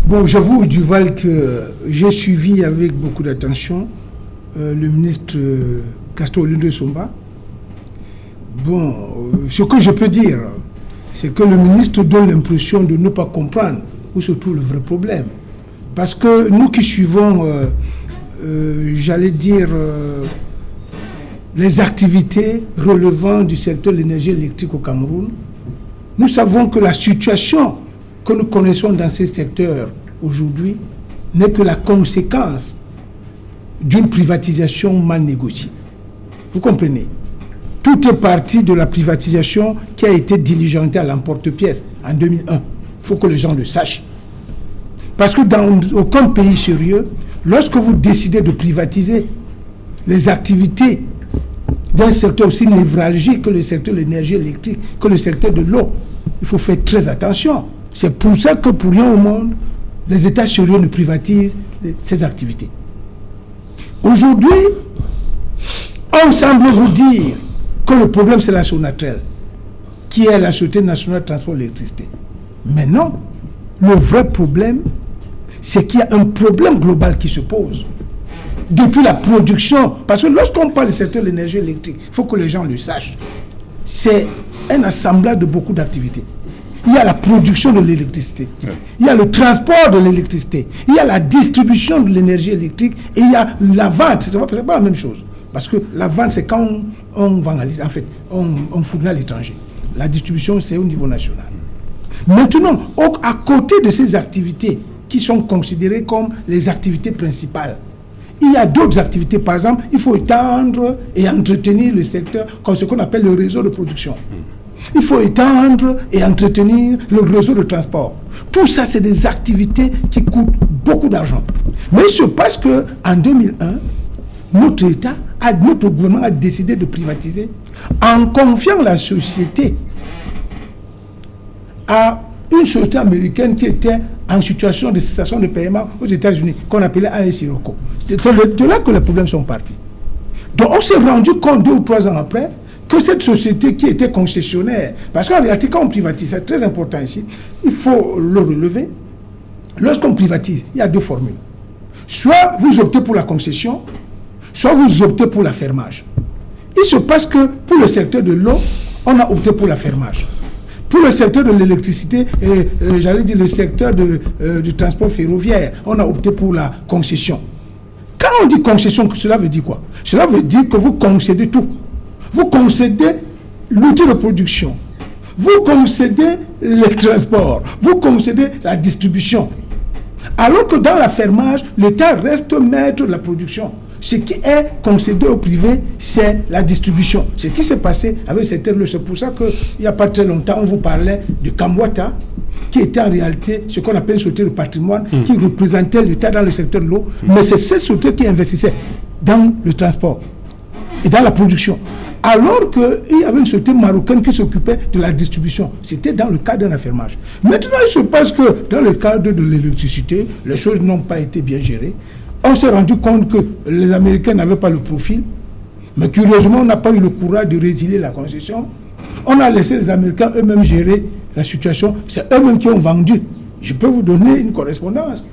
Bon, j'avoue, Duval, que j'ai suivi avec beaucoup d'attention le ministre Castor Olindé Somba. Bon, ce que je peux dire, c'est que le ministre donne l'impression de ne pas comprendre où se trouve le vrai problème. Parce que nous qui suivons, j'allais dire, les activités relevant du secteur de l'énergie électrique au Cameroun, nous savons que la situation que nous connaissons dans ces secteurs aujourd'hui n'est que la conséquence d'une privatisation mal négociée. Vous comprenez? Tout est parti de la privatisation qui a été diligentée à l'emporte-pièce en 2001. Il faut que les gens le sachent. Parce que dans aucun pays sérieux, lorsque vous décidez de privatiser les activités d'un secteur aussi névralgique que le secteur de l'énergie électrique, que le secteur de l'eau, il faut faire très attention. C'est pour ça que pour rien au monde, les États sérieux ne privatisent ces activités. Aujourd'hui, on semble vous dire que le problème c'est la Sonatrel, qui est la Société nationale de transport de l'électricité. Mais non, le vrai problème, c'est qu'il y a un problème global qui se pose. Depuis la production, parce que lorsqu'on parle du secteur de l'énergie électrique, il faut que les gens le sachent. C'est un assemblage de beaucoup d'activités. Il y a la production de l'électricité, il y a le transport de l'électricité, il y a la distribution de l'énergie électrique et il y a la vente. C'est pas la même chose. Parce que la vente, c'est quand on vend, en fait, on fournit à l'étranger. La distribution, c'est au niveau national. Maintenant, à côté de ces activités qui sont considérées comme les activités principales, il y a d'autres activités. Par exemple, il faut étendre et entretenir le secteur comme ce qu'on appelle le réseau de production. Il faut étendre et entretenir le réseau de transport. Tout ça, c'est des activités qui coûtent beaucoup d'argent. Mais il se passe qu'en 2001, notre gouvernement a décidé de privatiser en confiant la société à une société américaine qui était en situation de cessation de paiement aux États-Unis, qu'on appelait AS Iroko. C'est de là que les problèmes sont partis. Donc on s'est rendu compte 2 ou 3 ans après que cette société qui était concessionnaire, parce qu'en réalité quand on privatise, c'est très important ici, il faut le relever. Lorsqu'on privatise, il y a 2 formules. Soit vous optez pour la concession, soit vous optez pour l'affermage. Il se passe que pour le secteur de l'eau, on a opté pour l'affermage. Pour le secteur de l'électricité, j'allais dire le secteur du transport ferroviaire, on a opté pour la concession. Quand on dit concession, cela veut dire quoi? Cela veut dire que vous concédez tout. Vous concédez l'outil de production. Vous concédez les transports. Vous concédez la distribution. Alors que dans l'affermage, l'État reste maître de la production. Ce qui est concédé au privé, c'est la distribution. Ce qui s'est passé avec cette terre, c'est pour ça qu'il n'y a pas très longtemps, on vous parlait de Kamwata, qui était en réalité ce qu'on appelle une société de patrimoine, qui représentait l'État dans le secteur de l'eau. Mais c'est cette société qui investissait dans le transport et dans la production. Alors qu'il y avait une société marocaine qui s'occupait de la distribution. C'était dans le cadre d'un affermage. Maintenant, il se passe que dans le cadre de l'électricité, les choses n'ont pas été bien gérées. On s'est rendu compte que les Américains n'avaient pas le profil, mais curieusement, on n'a pas eu le courage de résilier la concession. On a laissé les Américains eux-mêmes gérer la situation. C'est eux-mêmes qui ont vendu. Je peux vous donner une correspondance.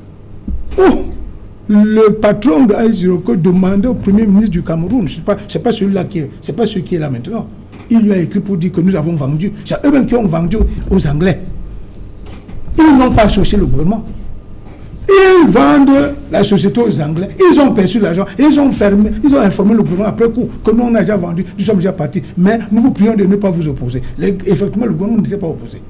Le patron de AS Iroko demandait au premier ministre du Cameroun, c'est pas celui-là c'est pas celui qui est là maintenant. Il lui a écrit pour dire que nous avons vendu. C'est eux-mêmes qui ont vendu aux Anglais. Ils n'ont pas associé le gouvernement. Ils vendent la société aux Anglais, ils ont perçu l'argent, ils ont informé le gouvernement après coup que nous on a déjà vendu, nous sommes déjà partis, mais nous vous prions de ne pas vous opposer. Effectivement, le gouvernement ne s'est pas opposé.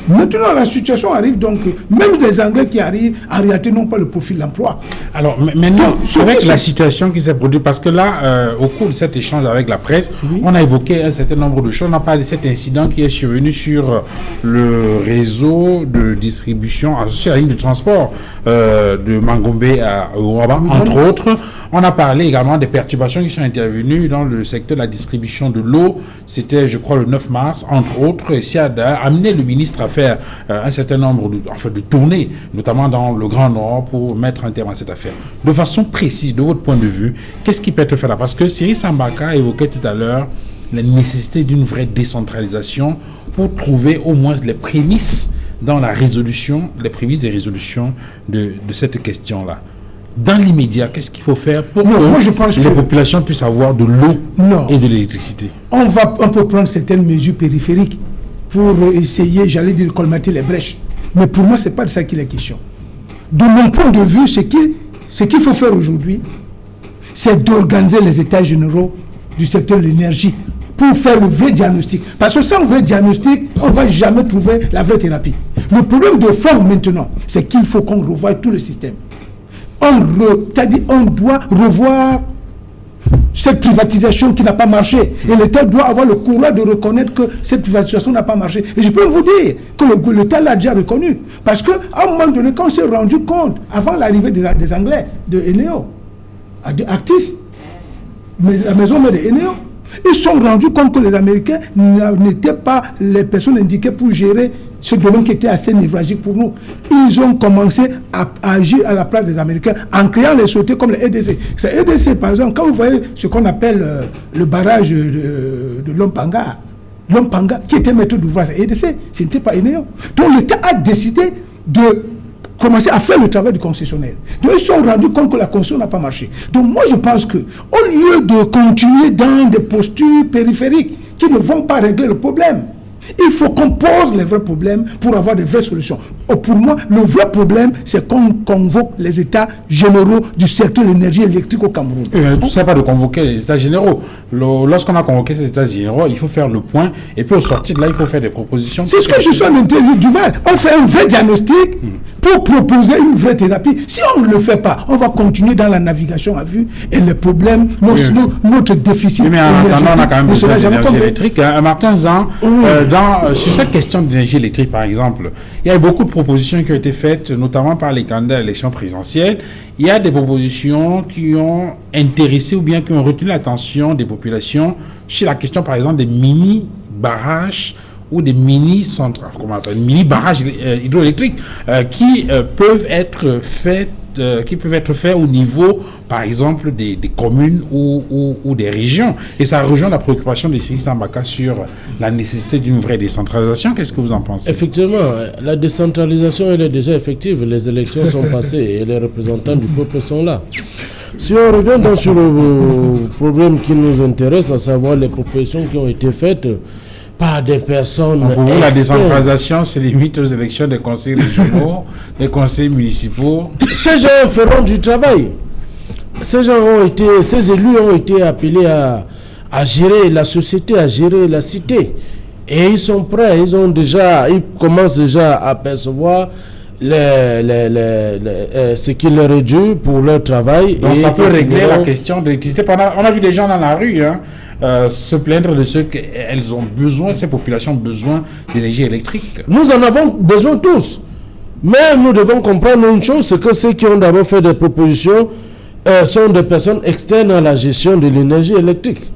Maintenant, la situation arrive donc, même les Anglais qui arrivent, en réalité, n'ont pas le profil d'emploi. Alors, maintenant, avec la situation qui s'est produite, parce que là, au cours de cet échange avec la presse, on a évoqué un certain nombre de choses. On a parlé de cet incident qui est survenu sur le réseau de distribution, sur la ligne de transport de Mangombe à Ouaba, entre autres. On a parlé également des perturbations qui sont intervenues dans le secteur de la distribution de l'eau. C'était, je crois, le 9 mars, entre autres. Et ça a amené le ministre à faire un certain nombre de tournées, notamment dans le Grand Nord, pour mettre un terme à cette affaire. De façon précise, de votre point de vue, qu'est-ce qui peut être fait là? Parce que Cyril Sambaka évoquait tout à l'heure la nécessité d'une vraie décentralisation pour trouver au moins les prémices dans la résolution, les prémices des résolutions de cette question-là. Dans l'immédiat, qu'est-ce qu'il faut faire pour que les populations puissent avoir de l'eau et de l'électricité? On peut prendre certaines mesures périphériques pour essayer, j'allais dire, colmater les brèches. Mais pour moi, ce n'est pas de ça qu'il est question. De mon point de vue, ce qu'il faut faire aujourd'hui, c'est d'organiser les états généraux du secteur de l'énergie pour faire le vrai diagnostic. Parce que sans vrai diagnostic, on ne va jamais trouver la vraie thérapie. Le problème de fond maintenant, c'est qu'il faut qu'on revoie tout le système. C'est-à-dire on doit revoir cette privatisation qui n'a pas marché. Et l'État doit avoir le courage de reconnaître que cette privatisation n'a pas marché. Et je peux vous dire que l'État l'a déjà reconnu. Parce qu'à un moment donné, quand on s'est rendu compte, avant l'arrivée des Anglais, de Eneo, Actis, la maison mère de Eneo, ils se sont rendus compte que les Américains n'étaient pas les personnes indiquées pour gérer ce domaine qui était assez névralgique pour nous. Ils ont commencé à agir à la place des Américains en créant les sociétés comme les EDC. C'est EDC, par exemple, quand vous voyez ce qu'on appelle le barrage de Lompanga, qui était maître d'ouvrage, c'est EDC, ce n'était pas Eneo. Donc l'État a décidé de commencer à faire le travail du concessionnaire. Donc ils se sont rendus compte que la concession n'a pas marché. Donc moi je pense que au lieu de continuer dans des postures périphériques qui ne vont pas régler le problème, il faut qu'on pose les vrais problèmes pour avoir des vraies solutions. Pour moi, le vrai problème, c'est qu'on convoque les états généraux du secteur de l'énergie électrique au Cameroun. Tout ça, pas de convoquer les états généraux. Lorsqu'on a convoqué ces états généraux, il faut faire le point. Et puis au sortir de là, il faut faire des propositions. C'est ce que je suis en train de dire, Duval. On fait un vrai diagnostic pour proposer une vraie thérapie. Si on ne le fait pas, on va continuer dans la navigation à vue et les problèmes, notre déficit mais en attendant, on a quand même besoin d'énergie électrique. Martin Zan, sur cette question d'énergie électrique, par exemple, il y a beaucoup de propositions qui ont été faites, notamment par les candidats à l'élection présidentielle. Il y a des propositions qui ont intéressé ou bien qui ont retenu l'attention des populations sur la question, par exemple, des mini-barrages ou des mini-barrages hydroélectriques qui peuvent être faits au niveau, par exemple, des communes ou des régions. Et ça rejoint la préoccupation de Cyril Sambaka sur la nécessité d'une vraie décentralisation. Qu'est-ce que vous en pensez? Effectivement, la décentralisation, elle est déjà effective. Les élections sont passées et les représentants du peuple sont là. Si on revient donc sur le problème qui nous intéresse, à savoir les propositions qui ont été faites par des personnes. Pour vous, la décentralisation se limite aux élections des conseils régionaux, des conseils municipaux. Ces gens feront du travail. Ces élus ont été appelés à gérer la société, à gérer la cité. Et ils sont prêts, ils commencent déjà à percevoir ce qui leur est dû pour leur travail. Donc ça peut régler la question de l'électricité. On a vu des gens dans la rue se plaindre de ce qu'elles ont besoin, ces populations ont besoin d'énergie électrique. Nous en avons besoin tous. Mais nous devons comprendre une chose, c'est que ceux qui ont d'abord fait des propositions sont des personnes externes à la gestion de l'énergie électrique.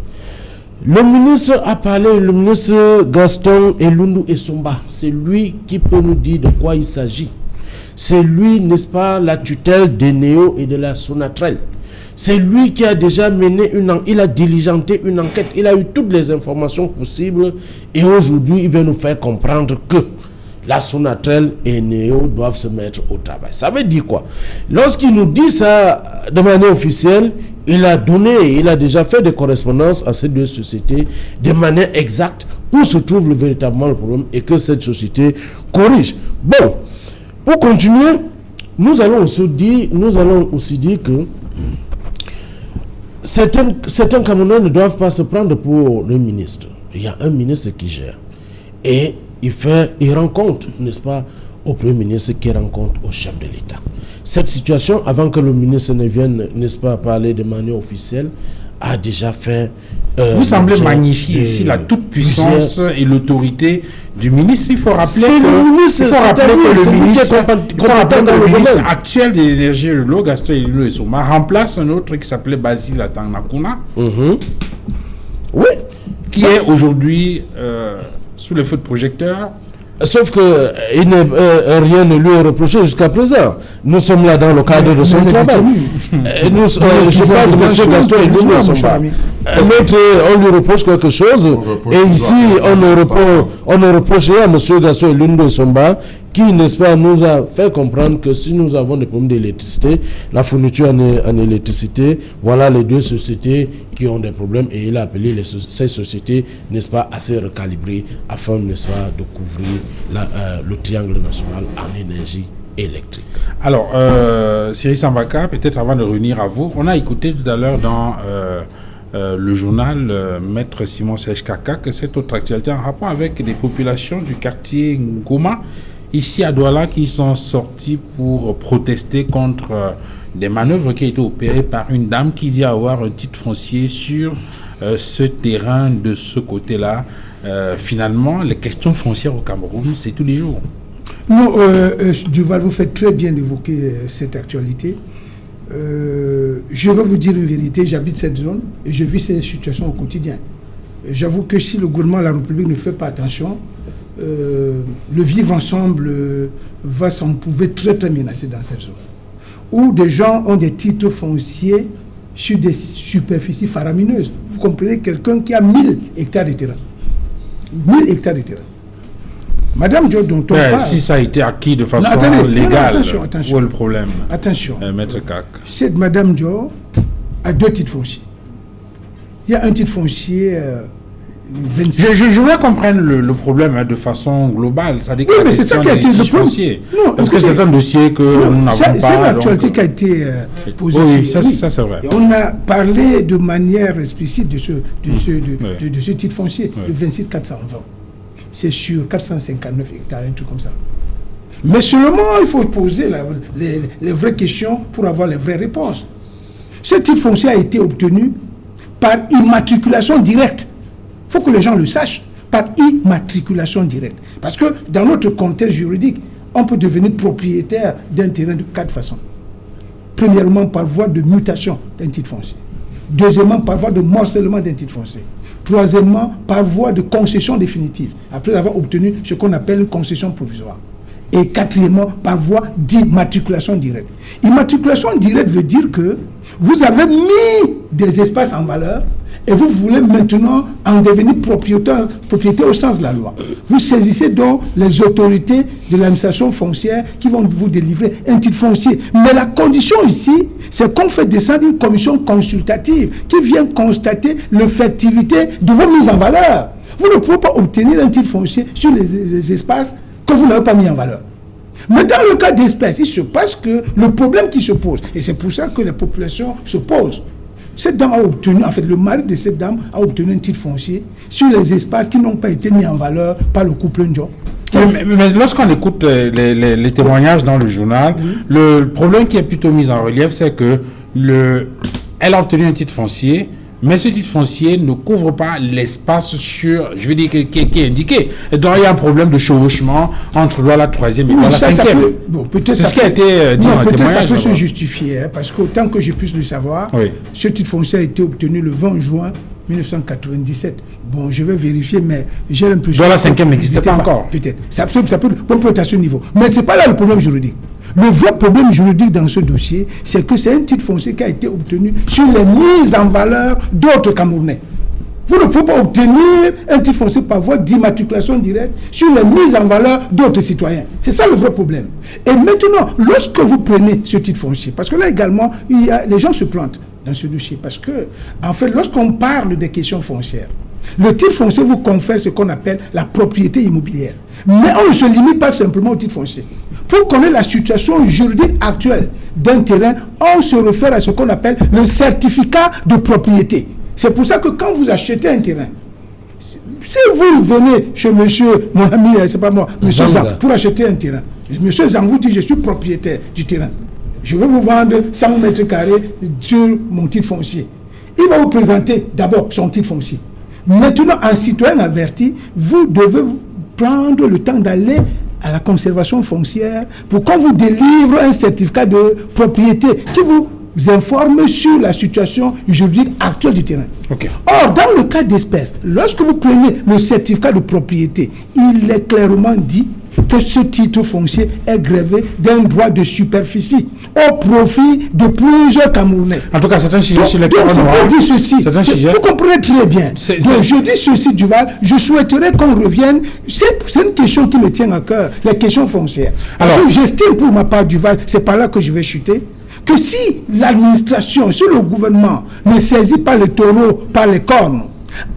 Le ministre a parlé, le ministre Gaston Elundu Essomba, c'est lui qui peut nous dire de quoi il s'agit. C'est lui, n'est-ce pas, la tutelle d'Eneo et de la Sonatrel. C'est lui qui a déjà il a diligenté une enquête, il a eu toutes les informations possibles et aujourd'hui il veut nous faire comprendre que la Sonatrel et Eneo doivent se mettre au travail. Ça veut dire quoi? Lorsqu'il nous dit ça de manière officielle, il a déjà fait des correspondances à ces deux sociétés de manière exacte où se trouve véritablement le problème et que cette société corrige. Bon, pour continuer, nous allons aussi dire que certains Camerounais ne doivent pas se prendre pour le ministre. Il y a un ministre qui gère. Et il rend compte, n'est-ce pas, au Premier ministre qui rend compte au chef de l'État. Cette situation, avant que le ministre ne vienne, n'est-ce pas, parler de manière officielle, a déjà fait... Vous semblez magnifier ici la toute-puissance et l'autorité du ministre. Il faut rappeler que le ministre actuel de l'énergie et de l'eau, Gaston Elino Essoma, remplace un autre qui s'appelait Basile Atanakuna, oui, qui est aujourd'hui sous le feu de projecteur. Sauf que rien ne lui est reproché jusqu'à présent. Nous sommes là dans le cadre de son travail. Je parle de M. Gaston Elino Essoma. L'autre, on lui reproche quelque chose. Et ici, on ne reproche rien à M. Gaston Elino Essoma, qui, n'est-ce pas, nous a fait comprendre que si nous avons des problèmes d'électricité, la fourniture en électricité, voilà les deux sociétés qui ont des problèmes, et il a appelé ces sociétés, n'est-ce pas, à se recalibrer afin, n'est-ce pas, de couvrir le triangle national en énergie électrique. Alors, Cyril Sambaka, peut-être avant de revenir à vous, on a écouté tout à l'heure dans le journal Maître Simon Serge Kaka que cette autre actualité en rapport avec des populations du quartier Ngoma, ici à Douala, qui sont sortis pour protester contre des manœuvres qui ont été opérées par une dame qui dit avoir un titre foncier sur ce terrain de ce côté-là. Finalement, les questions foncières au Cameroun, c'est tous les jours. Non, Duval, vous faites très bien d'évoquer cette actualité. Je vais vous dire une vérité, j'habite cette zone et je vis ces situations au quotidien. J'avoue que si le gouvernement de la République ne fait pas attention, le vivre ensemble va s'en trouver très très menacé dans cette zone. Où des gens ont des titres fonciers sur des superficies faramineuses. Vous comprenez, quelqu'un qui a 1000 hectares de terrain. 1000 hectares de terrain. Madame Diop, dont on parle... Si ça a été acquis de façon légale, attention. Où est le problème? Attention. Maître Kak. Cette Madame Diop a 2 titres fonciers. Il y a un titre foncier... 26. Je veux comprendre le problème de façon globale. C'est-à-dire oui, mais c'est ça qui a été le problème. Non, parce que c'est un dossier que nous n'avons pas. C'est l'actualité qui a été posée. Oui, ça c'est vrai. Et on a parlé de manière explicite de ce titre foncier, le 26 420. C'est sur 459 hectares, un truc comme ça. Mais seulement, il faut poser les vraies questions pour avoir les vraies réponses. Ce titre foncier a été obtenu par immatriculation directe. Il faut que les gens le sachent, par immatriculation directe. Parce que dans notre contexte juridique, on peut devenir propriétaire d'un terrain de 4 façons. Premièrement, par voie de mutation d'un titre foncier. Deuxièmement, par voie de morcellement d'un titre foncier. Troisièmement, par voie de concession définitive, après avoir obtenu ce qu'on appelle une concession provisoire. Et quatrièmement, par voie d'immatriculation directe. Immatriculation directe veut dire que vous avez mis des espaces en valeur et vous voulez maintenant en devenir propriétaire au sens de la loi. Vous saisissez donc les autorités de l'administration foncière qui vont vous délivrer un titre foncier. Mais la condition ici, c'est qu'on fait descendre une commission consultative qui vient constater l'effectivité de vos mises en valeur. Vous ne pouvez pas obtenir un titre foncier sur les espaces que vous n'avez pas mis en valeur. Mais dans le cas d'espèces, il se passe que le problème qui se pose, et c'est pour ça que les populations se posent. Cette dame a obtenu, en fait, le mari de cette dame a obtenu un titre foncier sur les espaces qui n'ont pas été mis en valeur par le couple Ndion. Mais lorsqu'on écoute les témoignages dans le journal, le problème qui est plutôt mis en relief, c'est que elle a obtenu un titre foncier, mais ce titre foncier ne couvre pas l'espace sur, je veux dire, qui est indiqué. Et donc il y a un problème de chevauchement entre la 3e et la 5e. C'est ce qui a été dit dans le témoignage. Peut-être ça peut se justifier, parce qu'autant que je puisse le savoir, ce titre foncier a été obtenu le 20 juin 1997. Bon, je vais vérifier, mais j'ai l'impression... Dans la 5e n'existait pas encore. Peut-être. On peut être à ce niveau. Mais ce n'est pas là le problème juridique. Le vrai problème juridique dans ce dossier, c'est que c'est un titre foncier qui a été obtenu sur les mises en valeur d'autres Camerounais. Vous ne pouvez pas obtenir un titre foncier par voie d'immatriculation directe sur les mises en valeur d'autres citoyens. C'est ça le vrai problème. Et maintenant, lorsque vous prenez ce titre foncier, parce que là également, les gens se plantent dans ce dossier, parce que, en fait, lorsqu'on parle des questions foncières, le titre foncier vous confère ce qu'on appelle la propriété immobilière. Mais on ne se limite pas simplement au titre foncier. Pour connaître la situation juridique actuelle d'un terrain, on se réfère à ce qu'on appelle le certificat de propriété. C'est pour ça que quand vous achetez un terrain, si vous venez chez monsieur, mon ami, c'est pas moi, monsieur Zang, pour acheter un terrain, monsieur Zang vous dit je suis propriétaire du terrain. Je vais vous vendre 100 mètres carrés sur mon titre foncier. Il va vous présenter d'abord son titre foncier. Maintenant, en citoyen averti, vous devez prendre le temps d'aller à la conservation foncière pour qu'on vous délivre un certificat de propriété qui vous informe sur la situation juridique actuelle du terrain. Okay. Or, dans le cas d'espèce, lorsque vous prenez le certificat de propriété, il est clairement dit que ce titre foncier est grévé d'un droit de superficie au profit de plusieurs Camerounais. En tout cas, c'est un sujet sur lequel on dit ceci. Vous comprenez très bien. Donc, je dis ceci, Duval, je souhaiterais qu'on revienne. C'est une question qui me tient à cœur, les questions foncières. Parce que j'estime pour ma part, Duval, c'est par là que je vais chuter, que si l'administration, si le gouvernement ne saisit pas le taureau par les cornes,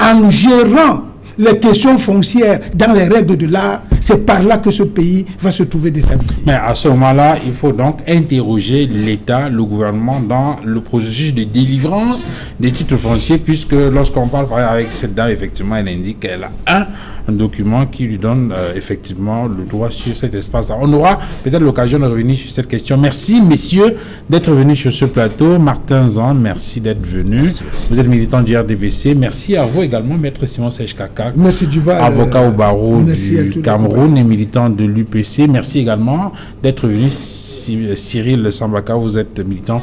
en gérant les questions foncières dans les règles de l'art, c'est par là que ce pays va se trouver déstabilisé. Mais à ce moment-là, il faut donc interroger l'État, le gouvernement dans le processus de délivrance des titres fonciers, puisque lorsqu'on parle avec cette dame, effectivement, elle indique qu'elle a un document qui lui donne effectivement le droit sur cet espace-là. On aura peut-être l'occasion de revenir sur cette question. Merci, messieurs, d'être venus sur ce plateau. Martin Zan, merci d'être venu. Merci. Vous êtes militant du RDBC. Merci à vous également, Maître Simon Sèche-Kaka, avocat au barreau du Cameroun et militant de l'UPC. Merci également d'être venu, Cyril Sambaka. Vous êtes militant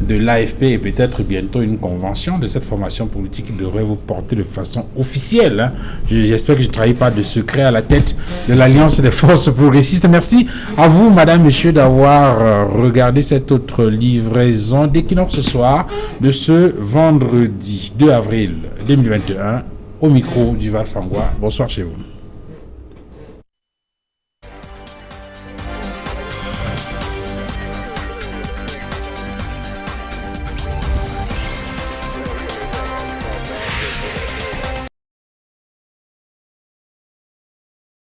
de l'AFP et peut-être bientôt une convention de cette formation politique qui devrait vous porter de façon officielle. Hein. J'espère que je ne trahis pas de secret à la tête de l'Alliance des forces progressistes. Merci à vous, madame, monsieur, d'avoir regardé cette autre livraison d'Equinox ce soir de ce vendredi 2 avril 2021 au micro du Val Fangwa. Bonsoir chez vous.